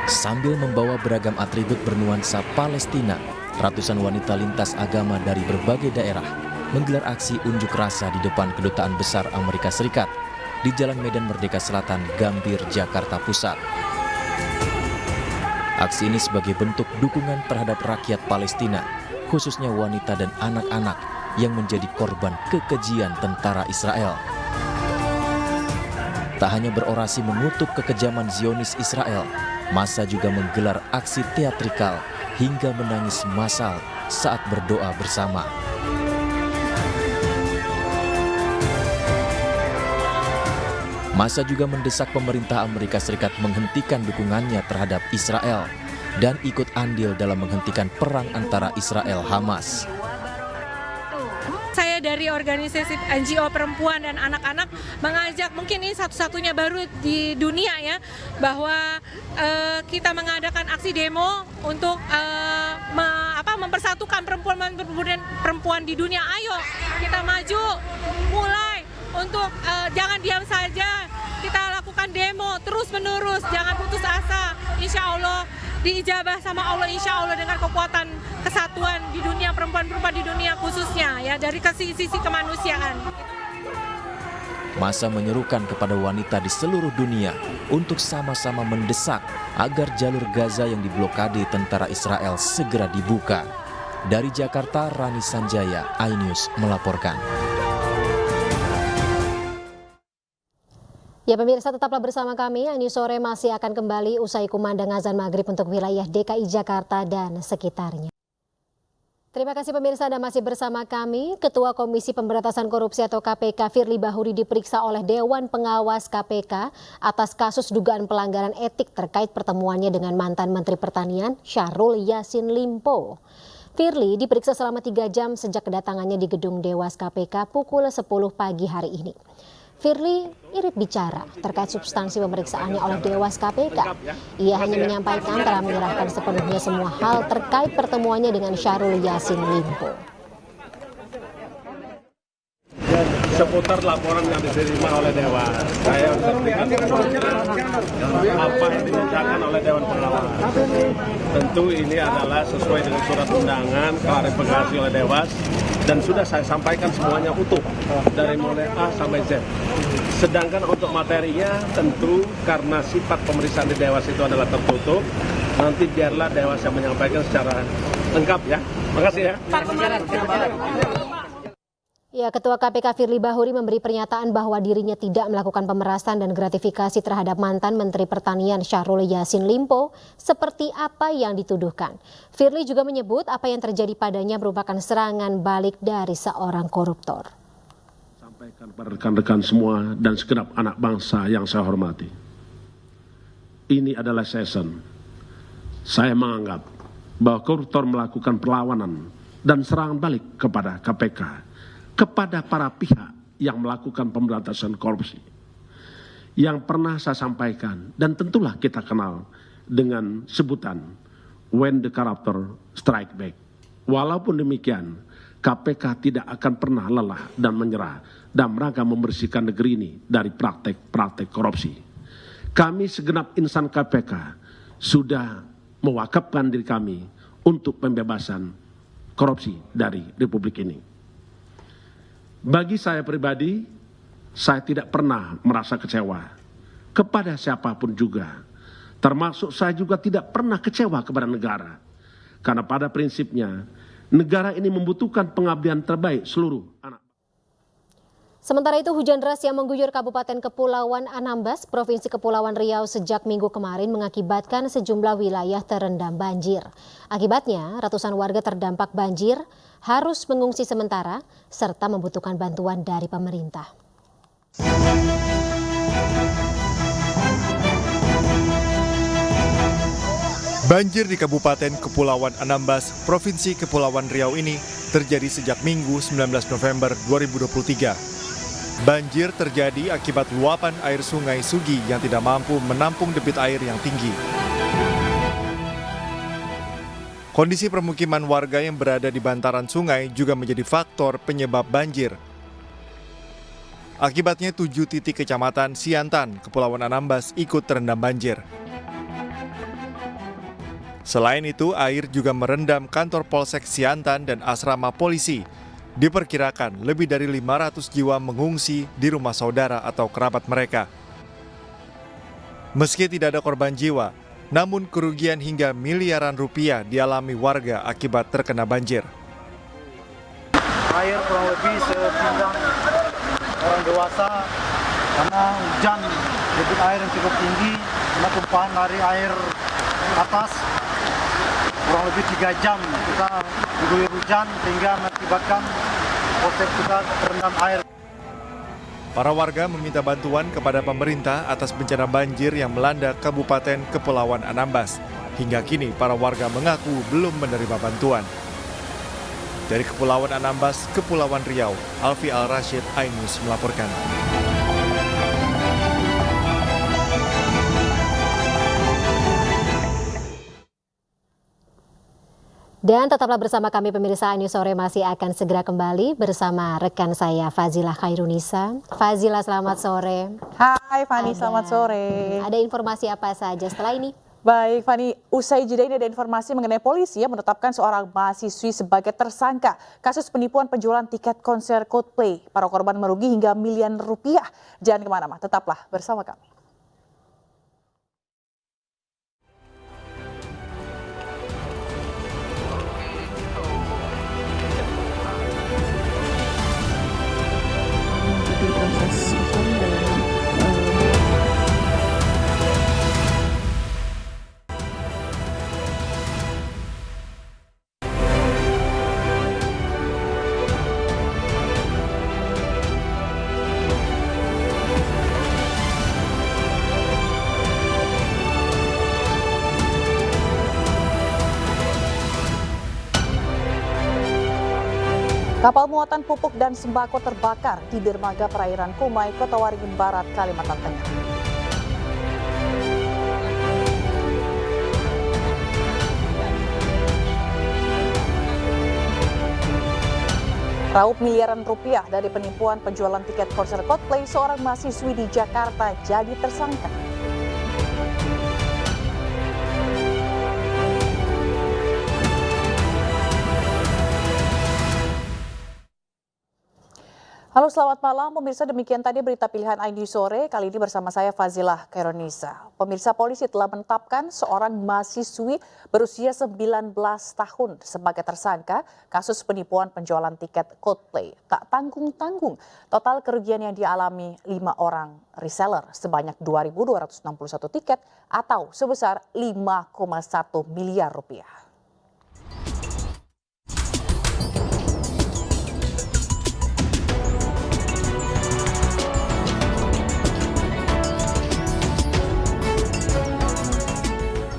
Sambil membawa beragam atribut bernuansa Palestina, ratusan wanita lintas agama dari berbagai daerah menggelar aksi unjuk rasa di depan Kedutaan Besar Amerika Serikat di Jalan Medan Merdeka Selatan, Gambir, Jakarta Pusat. Aksi ini sebagai bentuk dukungan terhadap rakyat Palestina, khususnya wanita dan anak-anak yang menjadi korban kekejian tentara Israel. Tak hanya berorasi mengutuk kekejaman Zionis Israel, massa juga menggelar aksi teatrikal hingga menangis massal saat berdoa bersama. Massa juga mendesak pemerintah Amerika Serikat menghentikan dukungannya terhadap Israel dan ikut andil dalam menghentikan perang antara Israel Hamas. Saya dari organisasi NGO perempuan dan anak-anak mengajak, mungkin ini satu-satunya baru di dunia ya, bahwa kita mengadakan aksi demo untuk mempersatukan perempuan di dunia. Ayo kita maju, mulai untuk jangan diam saja, kita lakukan demo terus-menerus, jangan putus asa. Insya Allah diijabah sama Allah, insya Allah dengan kekuatan kesatuan di dunia, perempuan-perempuan di dunia khususnya ya, dari sisi kemanusiaan. Massa menyerukan kepada wanita di seluruh dunia untuk sama-sama mendesak agar jalur Gaza yang diblokade tentara Israel segera dibuka. Dari Jakarta, Rani Sanjaya, iNews melaporkan. Ya pemirsa, tetaplah bersama kami. iNews Sore masih akan kembali usai kumandang azan maghrib untuk wilayah DKI Jakarta dan sekitarnya. Terima kasih pemirsa Anda masih bersama kami. Ketua Komisi Pemberantasan Korupsi atau KPK Firly Bahuri diperiksa oleh Dewan Pengawas KPK atas kasus dugaan pelanggaran etik terkait pertemuannya dengan mantan Menteri Pertanian Syahrul Yassin Limpo. Firly diperiksa selama 3 jam sejak kedatangannya di gedung Dewas KPK pukul 10 pagi hari ini. Firly irit bicara terkait substansi pemeriksaannya oleh Dewas KPK. Ia hanya menyampaikan telah menyerahkan sepenuhnya semua hal terkait pertemuannya dengan Syahrul Yassin Limpo. Seputar laporan yang diterima oleh Dewan, saya menyampaikan apa yang dinyatakan oleh Dewan Pengawas. Tentu ini adalah sesuai dengan surat undangan, klarifikasi oleh Dewas, dan sudah saya sampaikan semuanya utuh dari mulai A sampai Z. Sedangkan untuk materinya tentu karena sifat pemeriksaan di Dewas itu adalah tertutup, nanti biarlah Dewas yang menyampaikan secara lengkap ya. Makasih ya. Ya, Ketua KPK Firly Bahuri memberi pernyataan bahwa dirinya tidak melakukan pemerasan dan gratifikasi terhadap mantan Menteri Pertanian Syahrul Yassin Limpo seperti apa yang dituduhkan. Firly juga menyebut apa yang terjadi padanya merupakan serangan balik dari seorang koruptor. Sampaikan pada rekan-rekan semua dan segenap anak bangsa yang saya hormati. Ini adalah season. Saya menganggap bahwa koruptor melakukan perlawanan dan serangan balik kepada KPK. Kepada para pihak yang melakukan pemberantasan korupsi. Yang pernah saya sampaikan dan tentulah kita kenal dengan sebutan when the corruptor strike back. Walaupun demikian, KPK tidak akan pernah lelah dan menyerah dalam rangka membersihkan negeri ini dari praktek-praktek korupsi. Kami segenap insan KPK sudah mewakafkan diri kami untuk pembebasan korupsi dari Republik ini. Bagi saya pribadi, saya tidak pernah merasa kecewa kepada siapapun juga. Termasuk saya juga tidak pernah kecewa kepada negara. Karena pada prinsipnya, negara ini membutuhkan pengabdian terbaik seluruh anak. Sementara itu, hujan deras yang mengguyur Kabupaten Kepulauan Anambas, Provinsi Kepulauan Riau sejak Minggu kemarin mengakibatkan sejumlah wilayah terendam banjir. Akibatnya, ratusan warga terdampak banjir harus mengungsi sementara serta membutuhkan bantuan dari pemerintah. Banjir di Kabupaten Kepulauan Anambas, Provinsi Kepulauan Riau ini terjadi sejak Minggu 19 November 2023. Banjir terjadi akibat luapan air Sungai Sugi yang tidak mampu menampung debit air yang tinggi. Kondisi permukiman warga yang berada di bantaran sungai juga menjadi faktor penyebab banjir. Akibatnya 7 titik kecamatan Siantan, Kepulauan Anambas ikut terendam banjir. Selain itu, air juga merendam kantor Polsek Siantan dan asrama polisi. Diperkirakan lebih dari 500 jiwa mengungsi di rumah saudara atau kerabat mereka. Meski tidak ada korban jiwa, namun kerugian hingga miliaran rupiah dialami warga akibat terkena banjir. Air kurang lebih sepinggang orang dewasa karena hujan, debit air yang cukup tinggi, karena tumpahan dari air atas kurang lebih 3 jam kita diguyur hujan sehingga mengakibatkan polsek kita terendam air. Para warga meminta bantuan kepada pemerintah atas bencana banjir yang melanda Kabupaten Kepulauan Anambas. Hingga kini para warga mengaku belum menerima bantuan. Dari Kepulauan Anambas, Kepulauan Riau, Alfi Al-Rashid, iNews melaporkan. Dan tetaplah bersama kami pemirsa, iNews Sore masih akan segera kembali bersama rekan saya Fazilah Khairunisa. Fazilah, selamat sore. Hai Fani, selamat sore. Ada informasi apa saja setelah ini? Baik Fani, usai jeda ini ada informasi mengenai polisi yang menetapkan seorang mahasiswi sebagai tersangka kasus penipuan penjualan tiket konser Coldplay. Para korban merugi hingga miliaran rupiah. Jangan kemana-mana, tetaplah bersama kami. Kapal muatan pupuk dan sembako terbakar di dermaga perairan Kumai, Kota Waringin Barat, Kalimantan Tengah. Raup miliaran rupiah dari penipuan penjualan tiket konser Coldplay, seorang mahasiswi di Jakarta jadi tersangka. Halo, selamat malam pemirsa, demikian tadi berita pilihan ID sore, kali ini bersama saya Fazilah Kaironisa. Pemirsa, polisi telah menetapkan seorang mahasiswi berusia 19 tahun sebagai tersangka kasus penipuan penjualan tiket Coldplay. Tak tanggung-tanggung, total kerugian yang dialami 5 orang reseller sebanyak 2.261 tiket atau sebesar 5,1 miliar rupiah.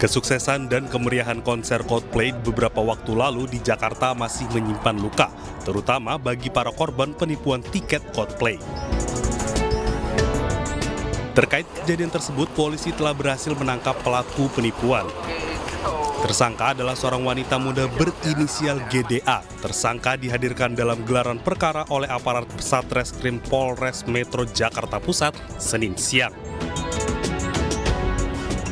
Kesuksesan dan kemeriahan konser Coldplay beberapa waktu lalu di Jakarta masih menyimpan luka, terutama bagi para korban penipuan tiket Coldplay. Terkait kejadian tersebut, polisi telah berhasil menangkap pelaku penipuan. Tersangka adalah seorang wanita muda berinisial GDA. Tersangka dihadirkan dalam gelaran perkara oleh aparat Satreskrim Polres Metro Jakarta Pusat Senin siang.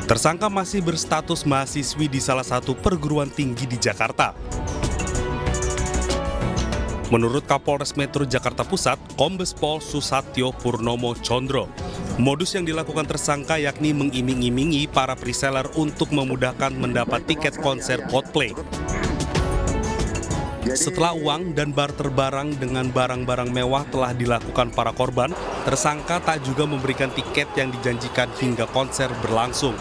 Tersangka masih berstatus mahasiswi di salah satu perguruan tinggi di Jakarta. Menurut Kapolres Metro Jakarta Pusat, Kombes Pol Susatyo Purnomo Condro, modus yang dilakukan tersangka yakni mengiming-imingi para preseller untuk memudahkan mendapat tiket konser Coldplay. Setelah uang dan barter barang dengan barang-barang mewah telah dilakukan para korban, tersangka tak juga memberikan tiket yang dijanjikan hingga konser berlangsung.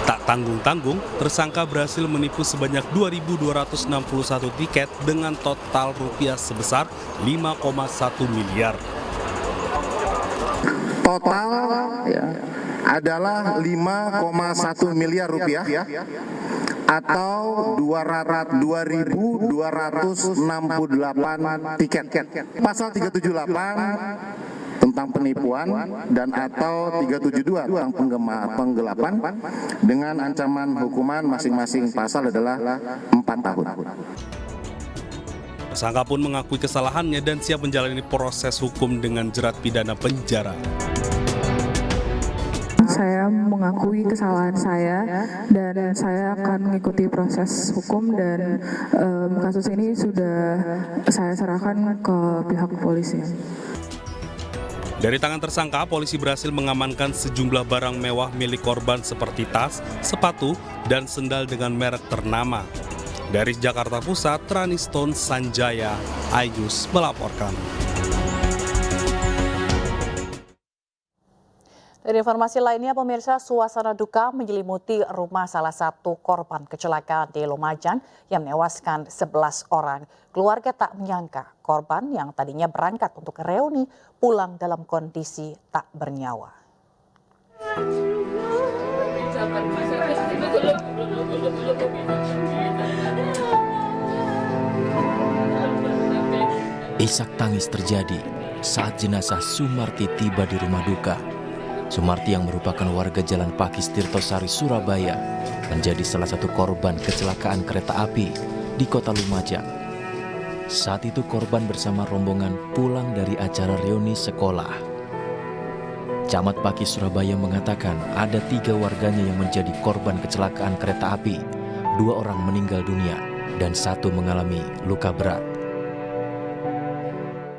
Tak tanggung-tanggung, tersangka berhasil menipu sebanyak 2.261 tiket dengan total rupiah sebesar 5,1 miliar. Total adalah 5,1 miliar rupiah atau 2.268 tiket. Pasal 378 tentang penipuan dan atau 372 tentang penggelapan dengan ancaman hukuman masing-masing pasal adalah 4 tahun. Tersangka pun mengakui kesalahannya dan siap menjalani proses hukum dengan jerat pidana penjara. Saya mengakui kesalahan saya dan saya akan mengikuti proses hukum dan kasus ini sudah saya serahkan ke pihak kepolisian. Dari tangan tersangka, polisi berhasil mengamankan sejumlah barang mewah milik korban seperti tas, sepatu, dan sendal dengan merek ternama. Dari Jakarta Pusat, Traniston Sanjaya, iNews melaporkan. Dari informasi lainnya, pemirsa, suasana duka menyelimuti rumah salah satu korban kecelakaan di Lumajang yang menewaskan 11 orang. Keluarga tak menyangka korban yang tadinya berangkat untuk reuni pulang dalam kondisi tak bernyawa. Isak tangis terjadi saat jenazah Sumarti tiba di rumah duka. Sumarti yang merupakan warga Jalan Pakis Tirtosari, Surabaya, menjadi salah satu korban kecelakaan kereta api di Kota Lumajang. Saat itu korban bersama rombongan pulang dari acara reuni sekolah. Camat Pakis Surabaya mengatakan ada 3 warganya yang menjadi korban kecelakaan kereta api. 2 orang meninggal dunia dan 1 mengalami luka berat.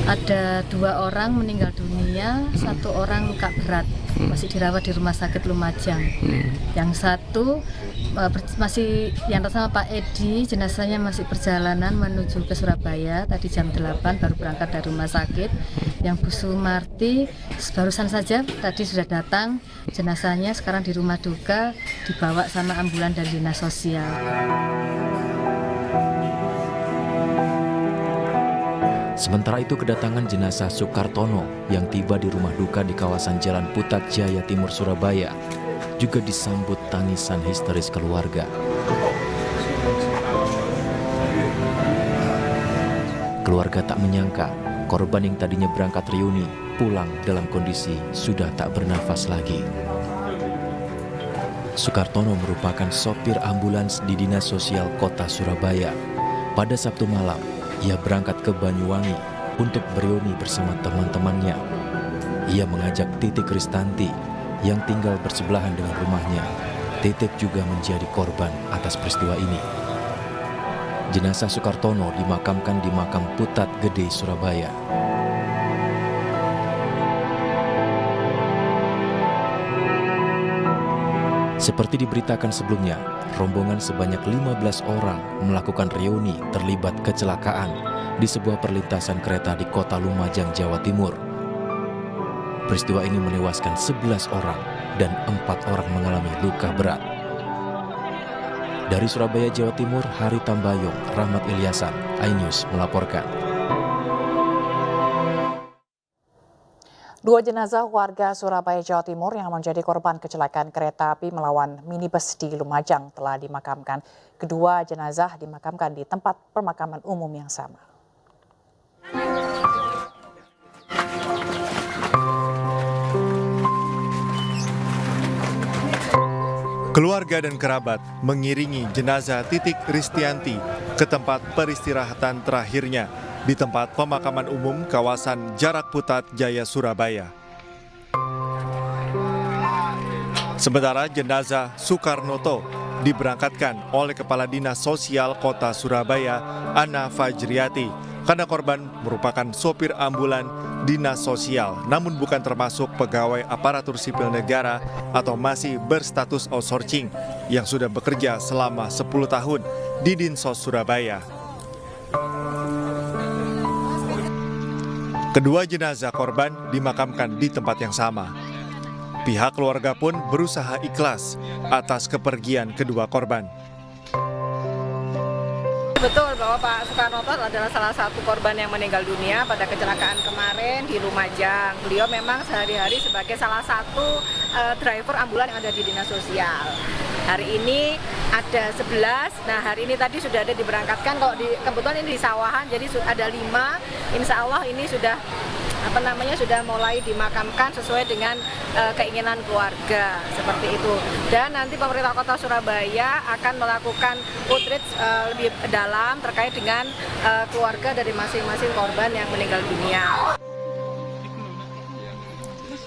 Ada 2 orang meninggal dunia, 1 orang luka berat, masih dirawat di Rumah Sakit Lumajang. Yang 1 masih yang sama Pak Edi, jenazahnya masih perjalanan menuju ke Surabaya. Tadi jam 8 baru berangkat dari rumah sakit. Yang Bu Sumarti barusan saja tadi sudah datang, jenazahnya sekarang di rumah duka dibawa sama ambulan dari dinas sosial. Sementara itu kedatangan jenazah Sukartono yang tiba di rumah duka di kawasan Jalan Putat Jaya Timur Surabaya juga disambut tangisan histeris keluarga. Keluarga tak menyangka korban yang tadinya berangkat reuni pulang dalam kondisi sudah tak bernafas lagi. Sukartono merupakan sopir ambulans di Dinas Sosial Kota Surabaya. Pada Sabtu malam, ia berangkat ke Banyuwangi untuk bereuni bersama teman-temannya. Ia mengajak Titik Kristanti yang tinggal bersebelahan dengan rumahnya. Titik juga menjadi korban atas peristiwa ini. Jenazah Sukartono dimakamkan di Makam Putat Gede, Surabaya. Seperti diberitakan sebelumnya, rombongan sebanyak 15 orang melakukan reuni terlibat kecelakaan di sebuah perlintasan kereta di Kota Lumajang, Jawa Timur. Peristiwa ini menewaskan 11 orang dan 4 orang mengalami luka berat. Dari Surabaya, Jawa Timur, Hari Tambayong, Rahmat Ilyasan, iNews melaporkan. Dua jenazah warga Surabaya, Jawa Timur yang menjadi korban kecelakaan kereta api melawan minibus di Lumajang telah dimakamkan. Kedua jenazah dimakamkan di tempat pemakaman umum yang sama. Keluarga dan kerabat mengiringi jenazah Titik Kristianti ke tempat peristirahatan terakhirnya di tempat pemakaman umum kawasan Jarak Putat Jaya, Surabaya. Sementara jenazah Sukarnoto diberangkatkan oleh Kepala Dinas Sosial Kota Surabaya, Ana Fajriati, karena korban merupakan sopir ambulan dinas sosial, namun bukan termasuk pegawai aparatur sipil negara atau masih berstatus outsourcing yang sudah bekerja selama 10 tahun di Dinsos Surabaya. Kedua jenazah korban dimakamkan di tempat yang sama. Pihak keluarga pun berusaha ikhlas atas kepergian kedua korban. Betul bahwa Pak Sukarnoto adalah salah satu korban yang meninggal dunia pada kecelakaan kemarin di Lumajang. Beliau memang sehari-hari sebagai salah satu driver ambulan yang ada di Dinas Sosial. Hari ini ada 11, nah hari ini tadi sudah ada diberangkatkan, kalau kebetulan ini di Sawahan, jadi ada 5, insya Allah ini sudah sudah mulai dimakamkan sesuai dengan keinginan keluarga, seperti itu. Dan nanti pemerintah Kota Surabaya akan melakukan outreach lebih dalam terkait dengan keluarga dari masing-masing korban yang meninggal dunia.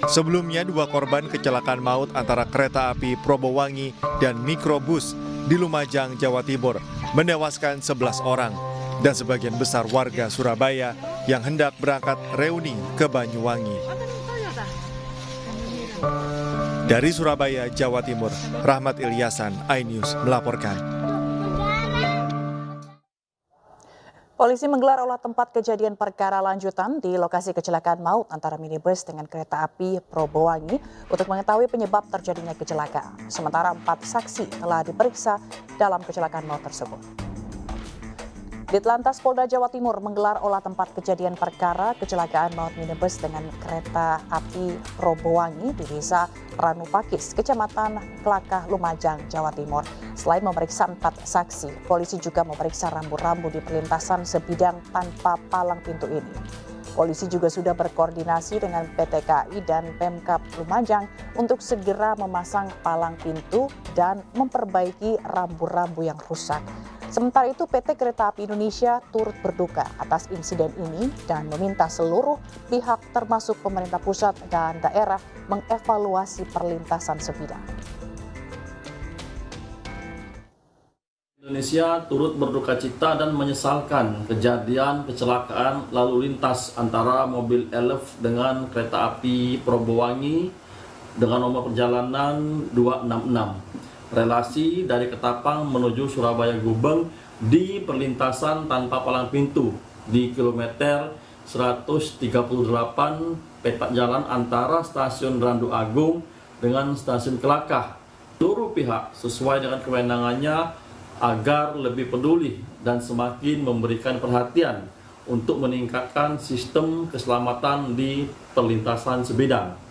Sebelumnya, 2 korban kecelakaan maut antara kereta api Probowangi dan mikrobus di Lumajang, Jawa Timur menewaskan 11 orang dan sebagian besar warga Surabaya yang hendak berangkat reuni ke Banyuwangi. Dari Surabaya, Jawa Timur, Rahmat Ilyasan, iNews melaporkan. Polisi menggelar olah tempat kejadian perkara lanjutan di lokasi kecelakaan maut antara minibus dengan kereta api Probowangi untuk mengetahui penyebab terjadinya kecelakaan. Sementara 4 saksi telah diperiksa dalam kecelakaan maut tersebut. Ditlantas Polda Jawa Timur menggelar olah tempat kejadian perkara kecelakaan maut minibus dengan kereta api Probowangi di Desa Ranupakis, Kecamatan Klakah, Lumajang, Jawa Timur. Selain memeriksa 4 saksi, polisi juga memeriksa rambu-rambu di perlintasan sebidang tanpa palang pintu ini. Polisi juga sudah berkoordinasi dengan PT KAI dan Pemkab Lumajang untuk segera memasang palang pintu dan memperbaiki rambu-rambu yang rusak. Sementara itu, PT Kereta Api Indonesia turut berduka atas insiden ini dan meminta seluruh pihak termasuk pemerintah pusat dan daerah mengevaluasi perlintasan sebidang. Indonesia turut berduka cita dan menyesalkan kejadian kecelakaan lalu lintas antara mobil Elf dengan kereta api Probowangi dengan nomor perjalanan 266. Relasi dari Ketapang menuju Surabaya Gubeng di perlintasan tanpa palang pintu di kilometer 138 petak jalan antara stasiun Randu Agung dengan stasiun Kelakah. Seluruh pihak sesuai dengan kewenangannya agar lebih peduli dan semakin memberikan perhatian untuk meningkatkan sistem keselamatan di perlintasan sebidang.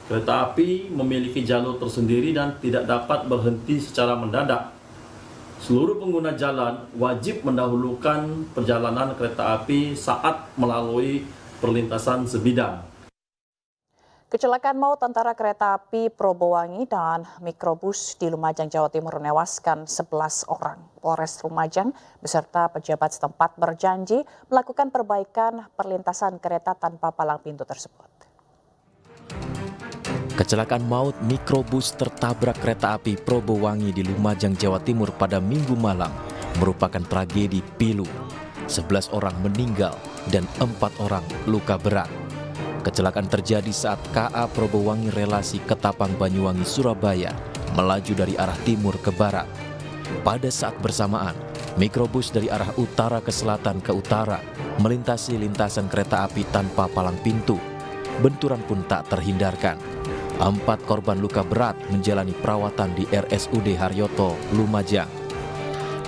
Kereta api memiliki jalur tersendiri dan tidak dapat berhenti secara mendadak. seluruh pengguna jalan wajib mendahulukan perjalanan kereta api saat melalui perlintasan sebidang. Kecelakaan maut antara kereta api Probowangi dan mikrobus di Lumajang, Jawa Timur menewaskan 11 orang. Polres Lumajang beserta pejabat setempat berjanji melakukan perbaikan perlintasan kereta tanpa palang pintu tersebut. Kecelakaan maut mikrobus tertabrak kereta api Probowangi di Lumajang, Jawa Timur pada Minggu malam merupakan tragedi pilu. 11 orang meninggal dan 4 orang luka berat. Kecelakaan terjadi saat KA Probowangi relasi Ketapang Banyuwangi, Surabaya melaju dari arah timur ke barat. Pada saat bersamaan, mikrobus dari arah utara ke selatan ke utara melintasi lintasan kereta api tanpa palang pintu. Benturan pun tak terhindarkan. 4 korban luka berat menjalani perawatan di RSUD Haryoto, Lumajang.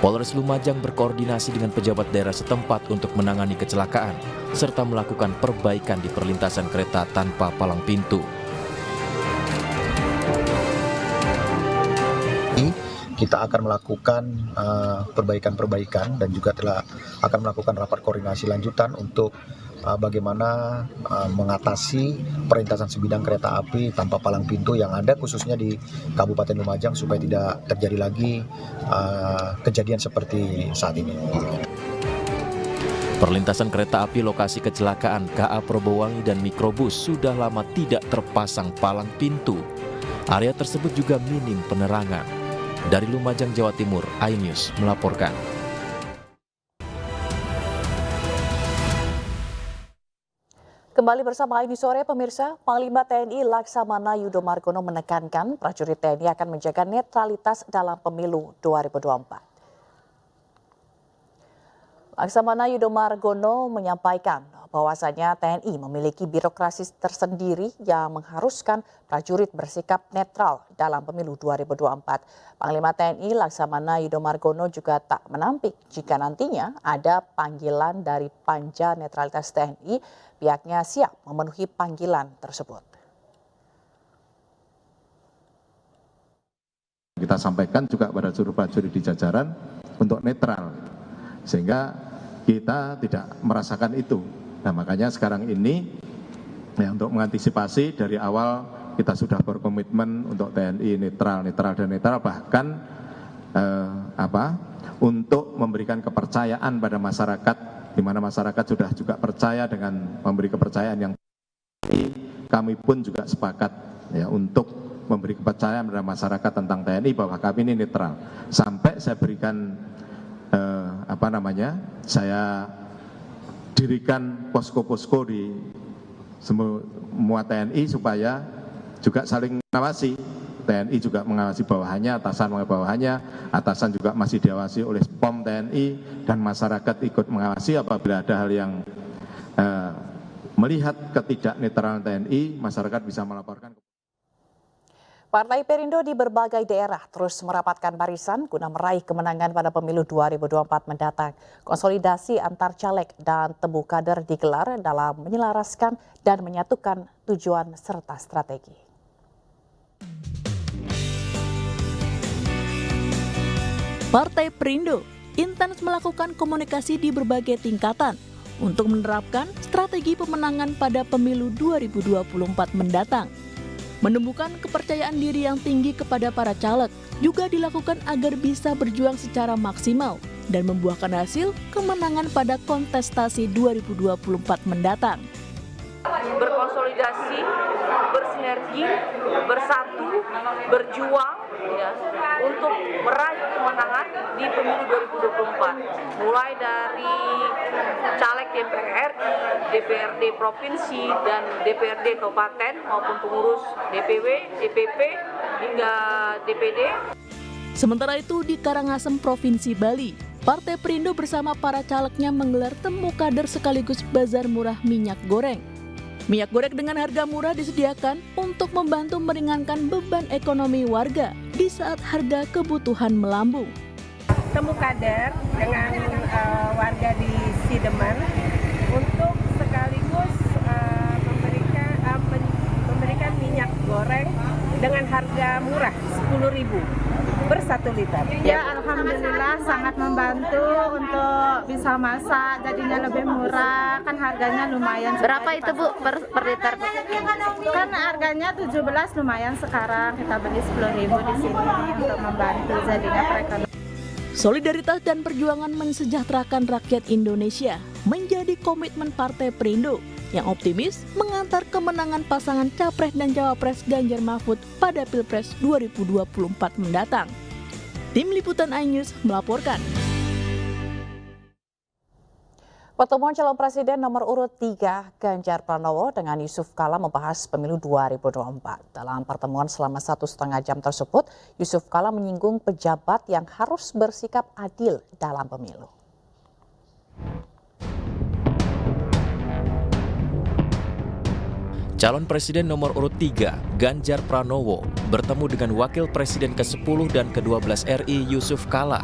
Polres Lumajang berkoordinasi dengan pejabat daerah setempat untuk menangani kecelakaan serta melakukan perbaikan di perlintasan kereta tanpa palang pintu. Kita akan melakukan perbaikan-perbaikan dan juga telah akan melakukan rapat koordinasi lanjutan untuk bagaimana mengatasi perlintasan sebidang kereta api tanpa palang pintu yang ada khususnya di Kabupaten Lumajang supaya tidak terjadi lagi kejadian seperti saat ini. Perlintasan kereta api lokasi kecelakaan KA Probowangi dan mikrobus sudah lama tidak terpasang palang pintu. Area tersebut juga minim penerangan. Dari Lumajang, Jawa Timur, iNews melaporkan. Kembali bersama iNews Sore, pemirsa. Panglima TNI Laksamana Yudo Margono menekankan prajurit TNI akan menjaga netralitas dalam pemilu 2024. Laksamana Yudo Margono menyampaikan bahwasanya TNI memiliki birokrasi tersendiri yang mengharuskan prajurit bersikap netral dalam pemilu 2024. Panglima TNI Laksamana Yudo Margono juga tak menampik jika nantinya ada panggilan dari Panja Netralitas TNI, pihaknya siap memenuhi panggilan tersebut. Kita sampaikan juga pada seluruh prajurit di jajaran untuk netral, sehingga kita tidak merasakan itu. Nah, makanya sekarang ini ya, untuk mengantisipasi dari awal kita sudah berkomitmen untuk TNI netral dan netral, bahkan untuk memberikan kepercayaan pada masyarakat, di mana masyarakat sudah juga percaya dengan memberi kepercayaan yang kami pun juga sepakat ya untuk memberi kepercayaan pada masyarakat tentang TNI bahwa kami ini netral. Sampai saya berikan saya dirikan posko-posko di semua TNI supaya juga saling mengawasi. TNI juga mengawasi bawahannya, atasan mengawasi bawahannya, atasan juga masih diawasi oleh POM TNI, dan masyarakat ikut mengawasi. Apabila ada hal yang melihat ketidaknetralan TNI, masyarakat bisa melaporkan. Partai Perindo di berbagai daerah terus merapatkan barisan guna meraih kemenangan pada pemilu 2024 mendatang. Konsolidasi antar caleg dan tebu kader digelar dalam menyelaraskan dan menyatukan tujuan serta strategi. Partai Perindo intens melakukan komunikasi di berbagai tingkatan untuk menerapkan strategi pemenangan pada pemilu 2024 mendatang. Menumbuhkan kepercayaan diri yang tinggi kepada para caleg juga dilakukan agar bisa berjuang secara maksimal dan membuahkan hasil kemenangan pada kontestasi 2024 mendatang. Berkonsolidasi, bersinergi, bersatu, berjuang ya, untuk meraih kemenangan di pemilu 2024. Mulai dari caleg DPR, DPRD provinsi dan DPRD kabupaten maupun pengurus DPW, DPP hingga DPD. Sementara itu di Karangasem, Provinsi Bali, Partai Perindo bersama para calegnya menggelar temu kader sekaligus bazar murah minyak goreng. Minyak goreng dengan harga murah disediakan untuk membantu meringankan beban ekonomi warga di saat harga kebutuhan melambung. Temu kader dengan warga di Sideman untuk sekaligus memberikan minyak goreng dengan harga murah 10.000 per 1 liter. Ya, alhamdulillah sangat membantu untuk bisa masak, jadinya lebih murah, kan harganya lumayan. Berapa itu Bu per liter? Kan harganya 17, lumayan sekarang kita beli 10.000 di sini untuk membantu jadinya perekonomian. Solidaritas dan perjuangan mensejahterakan rakyat Indonesia menjadi komitmen Partai Perindo yang optimis mengantar kemenangan pasangan Capres dan Cawapres Ganjar Mahfud pada Pilpres 2024 mendatang. Tim Liputan iNews melaporkan. Pertemuan calon presiden nomor urut 3 Ganjar Pranowo dengan Yusuf Kala membahas pemilu 2024. Dalam pertemuan selama 1,5 jam tersebut, Yusuf Kala menyinggung pejabat yang harus bersikap adil dalam pemilu. Calon Presiden nomor urut 3, Ganjar Pranowo, bertemu dengan Wakil Presiden ke-10 dan ke-12 RI Yusuf Kala.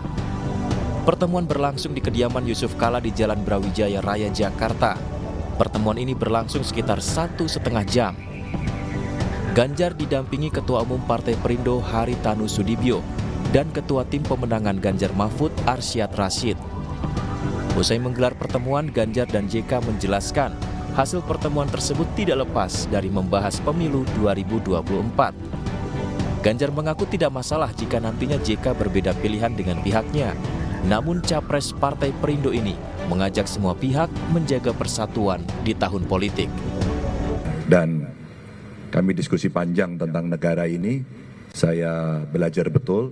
Pertemuan berlangsung di kediaman Yusuf Kala di Jalan Brawijaya Raya, Jakarta. Pertemuan ini berlangsung sekitar 1,5 jam. Ganjar didampingi Ketua Umum Partai Perindo Haritanu Sudibyo dan Ketua Tim Pemenangan Ganjar Mahfud Arsyad Rashid. Usai menggelar pertemuan, Ganjar dan JK menjelaskan hasil pertemuan tersebut tidak lepas dari membahas pemilu 2024. Ganjar mengaku tidak masalah jika nantinya JK berbeda pilihan dengan pihaknya. Namun Capres Partai Perindo ini mengajak semua pihak menjaga persatuan di tahun politik. Dan kami diskusi panjang tentang negara ini, saya belajar betul,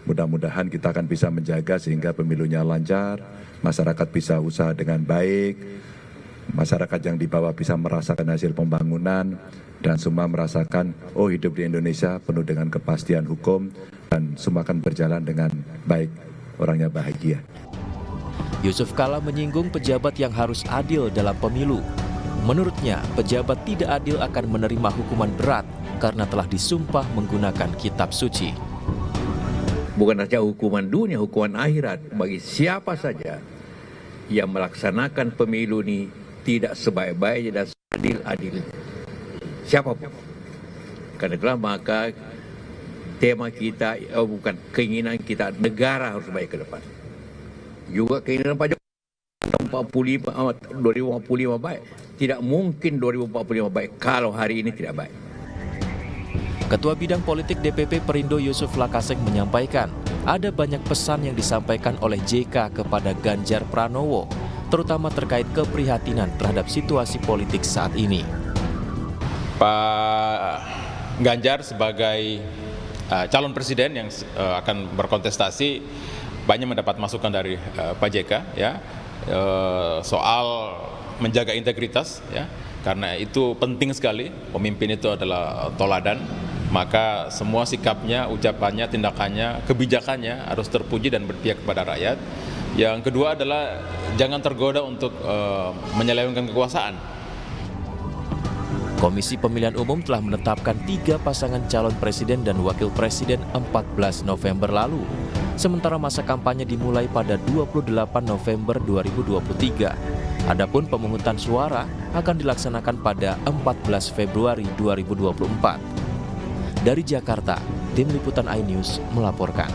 mudah-mudahan kita akan bisa menjaga sehingga pemilunya lancar, masyarakat bisa usaha dengan baik, masyarakat yang di bawah bisa merasakan hasil pembangunan, dan semua merasakan, oh hidup di Indonesia penuh dengan kepastian hukum, dan semua akan berjalan dengan baik. Orangnya bahagia. Yusuf Kala menyinggung pejabat yang harus adil dalam pemilu. Menurutnya, pejabat tidak adil akan menerima hukuman berat karena telah disumpah menggunakan kitab suci. Bukan saja hukuman dunia, hukuman akhirat bagi siapa saja yang melaksanakan pemilu ini tidak sebaik-baiknya dan adil-adil. Siapapun. Karena itulah maka tema kita, bukan keinginan kita, negara harus baik ke depan. Juga keinginan Pak Jokowi 2045 baik. Tidak mungkin 2045 baik kalau hari ini tidak baik. Ketua Bidang Politik DPP Perindo Yusuf Lakasek menyampaikan, ada banyak pesan yang disampaikan oleh JK kepada Ganjar Pranowo, terutama terkait keprihatinan terhadap situasi politik saat ini. Pak Ganjar sebagai calon presiden yang akan berkontestasi banyak mendapat masukan dari Pak JK ya, soal menjaga integritas ya, karena itu penting sekali. Pemimpin itu adalah toladan, maka semua sikapnya, ucapannya, tindakannya, kebijakannya harus terpuji dan berpihak kepada rakyat. Yang kedua adalah jangan tergoda untuk menyelewengkan kekuasaan. Komisi Pemilihan Umum telah menetapkan 3 pasangan calon presiden dan wakil presiden 14 November lalu. Sementara masa kampanye dimulai pada 28 November 2023. Adapun pemungutan suara akan dilaksanakan pada 14 Februari 2024. Dari Jakarta, Tim Liputan iNews melaporkan.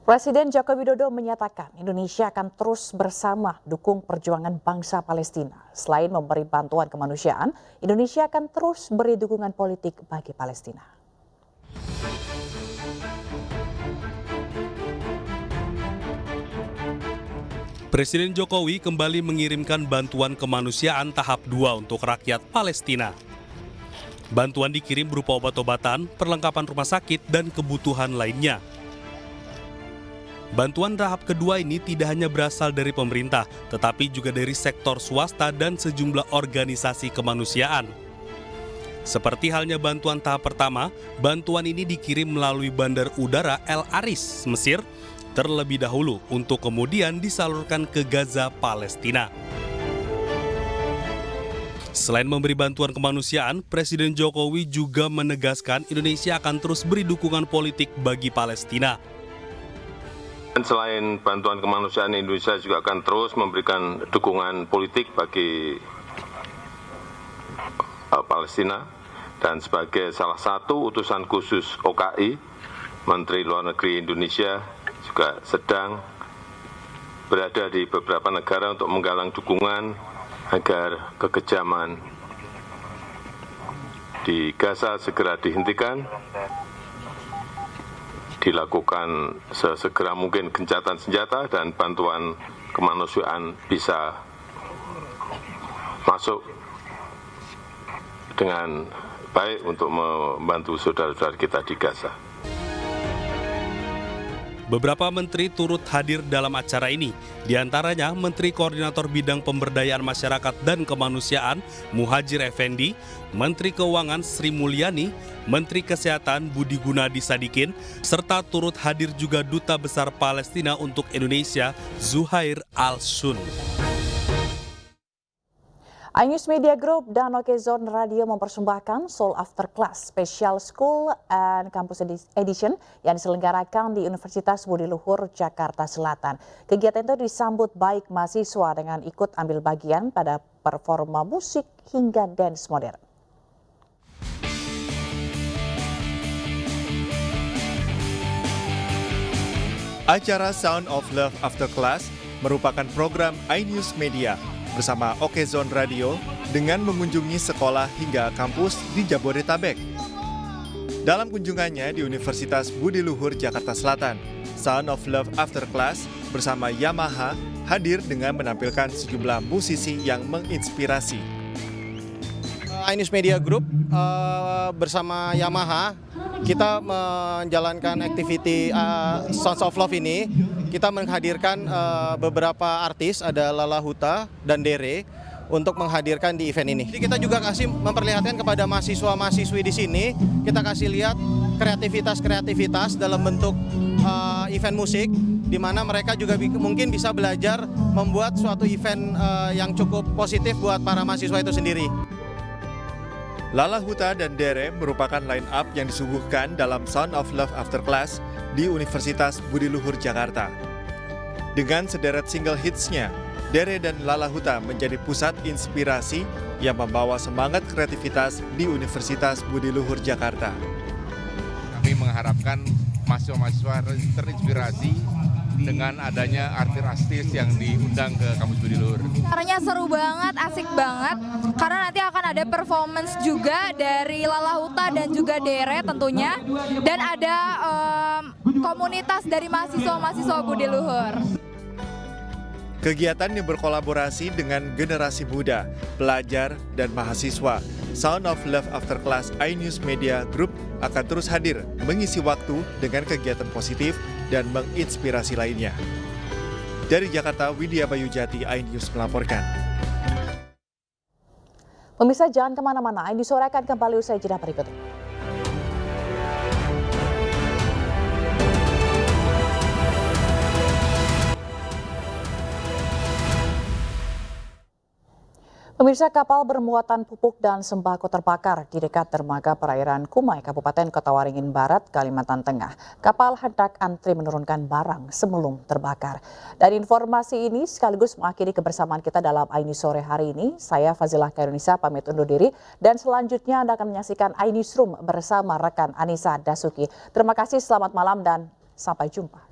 Presiden Joko Widodo menyatakan Indonesia akan terus bersama dukung perjuangan bangsa Palestina. Selain memberi bantuan kemanusiaan, Indonesia akan terus beri dukungan politik bagi Palestina. Presiden Jokowi kembali mengirimkan bantuan kemanusiaan tahap 2 untuk rakyat Palestina. Bantuan dikirim berupa obat-obatan, perlengkapan rumah sakit, dan kebutuhan lainnya. Bantuan tahap kedua ini tidak hanya berasal dari pemerintah, tetapi juga dari sektor swasta dan sejumlah organisasi kemanusiaan. Seperti halnya bantuan tahap pertama, bantuan ini dikirim melalui Bandar Udara El Aris, Mesir, terlebih dahulu untuk kemudian disalurkan ke Gaza, Palestina. Selain memberi bantuan kemanusiaan, Presiden Jokowi juga menegaskan Indonesia akan terus beri dukungan politik bagi Palestina. Selain bantuan kemanusiaan, Indonesia juga akan terus memberikan dukungan politik bagi hal Palestina, dan sebagai salah satu utusan khusus OKI, Menteri Luar Negeri Indonesia juga sedang berada di beberapa negara untuk menggalang dukungan agar kekejaman di Gaza segera dihentikan, dilakukan sesegera mungkin gencatan senjata dan bantuan kemanusiaan bisa masuk dengan baik untuk membantu saudara-saudara kita di Gaza. Beberapa menteri turut hadir dalam acara ini, diantaranya Menteri Koordinator Bidang Pemberdayaan Masyarakat dan Kemanusiaan Muhadjir Effendi, Menteri Keuangan Sri Mulyani, Menteri Kesehatan Budi Gunadi Sadikin, serta turut hadir juga Duta Besar Palestina untuk Indonesia Zuhair Al-Sun. iNews Media Group dan Okezone Radio mempersembahkan Soul After Class Special School and Campus Edition yang diselenggarakan di Universitas Budi Luhur, Jakarta Selatan. Kegiatan itu disambut baik mahasiswa dengan ikut ambil bagian pada performa musik hingga dance modern. Acara Sound of Love After Class merupakan program iNews Media bersama Okezone Radio dengan mengunjungi sekolah hingga kampus di Jabodetabek. Dalam kunjungannya di Universitas Budi Luhur, Jakarta Selatan, Sound of Love After Class bersama Yamaha hadir dengan menampilkan sejumlah musisi yang menginspirasi. iNews Media Group bersama Yamaha, kita menjalankan aktiviti Sounds of Love ini. Kita menghadirkan beberapa artis, ada Lala Huta dan Dere, untuk menghadirkan di event ini. Jadi kita juga kasih memperlihatkan kepada mahasiswa-mahasiswi di sini, kita kasih lihat kreativitas dalam bentuk event musik, di mana mereka juga mungkin bisa belajar membuat suatu event yang cukup positif buat para mahasiswa itu sendiri. Lala Huta dan Dere merupakan line up yang disuguhkan dalam Sound of Love After Class di Universitas Budi Luhur, Jakarta. Dengan sederet single hitsnya, Dere dan Lala Huta menjadi pusat inspirasi yang membawa semangat kreativitas di Universitas Budi Luhur, Jakarta. Kami mengharapkan mahasiswa-mahasiswa terinspirasi dengan adanya artis-artis yang diundang ke kampus Budi Luhur. Acaranya seru banget, asik banget, karena nanti akan ada performance juga dari Lala Huta dan juga Dere tentunya, dan ada komunitas dari mahasiswa-mahasiswa Budi Luhur. Kegiatan yang berkolaborasi dengan generasi muda, pelajar, dan mahasiswa, Sound of Love After Class iNews Media Group akan terus hadir mengisi waktu dengan kegiatan positif dan menginspirasi lainnya. Dari Jakarta, Widya Bayu Jati, iNews melaporkan. Pemirsa, jangan kemana-mana, iNews sore akan kembali usai jeda berikut ini. Pemirsa, kapal bermuatan pupuk dan sembako terbakar di dekat dermaga perairan Kumai, Kabupaten Kota Waringin Barat, Kalimantan Tengah. Kapal hendak antri menurunkan barang sebelum terbakar. Dan informasi ini sekaligus mengakhiri kebersamaan kita dalam iNews sore hari ini. Saya Fazilah Kairunisa pamit undur diri, dan selanjutnya Anda akan menyaksikan iNewsroom bersama rekan Anissa Dasuki. Terima kasih, selamat malam dan sampai jumpa.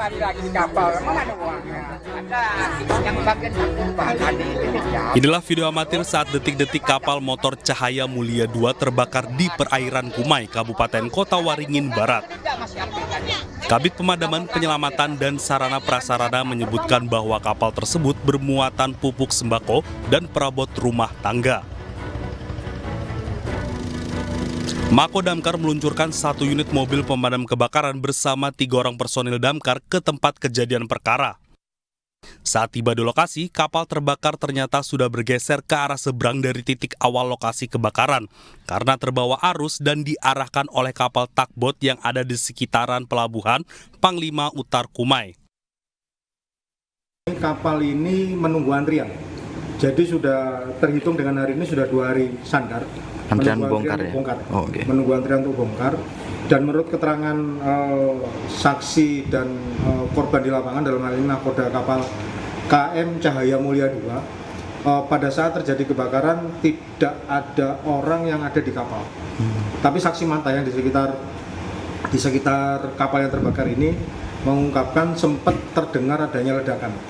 Lagi di kapal, mana ada uangnya? Ada yang bagian tadi. Inilah video amatir saat detik-detik kapal motor Cahaya Mulia 2 terbakar di perairan Kumai, Kabupaten Kota Waringin Barat. Kabid Pemadaman, Penyelamatan, dan Sarana Prasarana menyebutkan bahwa kapal tersebut bermuatan pupuk sembako dan perabot rumah tangga. Mako Damkar meluncurkan 1 unit mobil pemadam kebakaran bersama 3 orang personil damkar ke tempat kejadian perkara. Saat tiba di lokasi, kapal terbakar ternyata sudah bergeser ke arah seberang dari titik awal lokasi kebakaran karena terbawa arus dan diarahkan oleh kapal tugboat yang ada di sekitaran pelabuhan Panglima Utar Kumai. Kapal ini menunggu antrian, jadi sudah terhitung dengan hari ini sudah 2 hari sandar. Antrian bongkar ya? Oh, okay. Menunggu antrian untuk bongkar. Dan menurut keterangan saksi dan korban di lapangan, dalam hal ini nahkoda kapal KM Cahaya Mulia 2, pada saat terjadi kebakaran tidak ada orang yang ada di kapal. Tapi saksi mata yang di sekitar kapal yang terbakar ini mengungkapkan sempat terdengar adanya ledakan.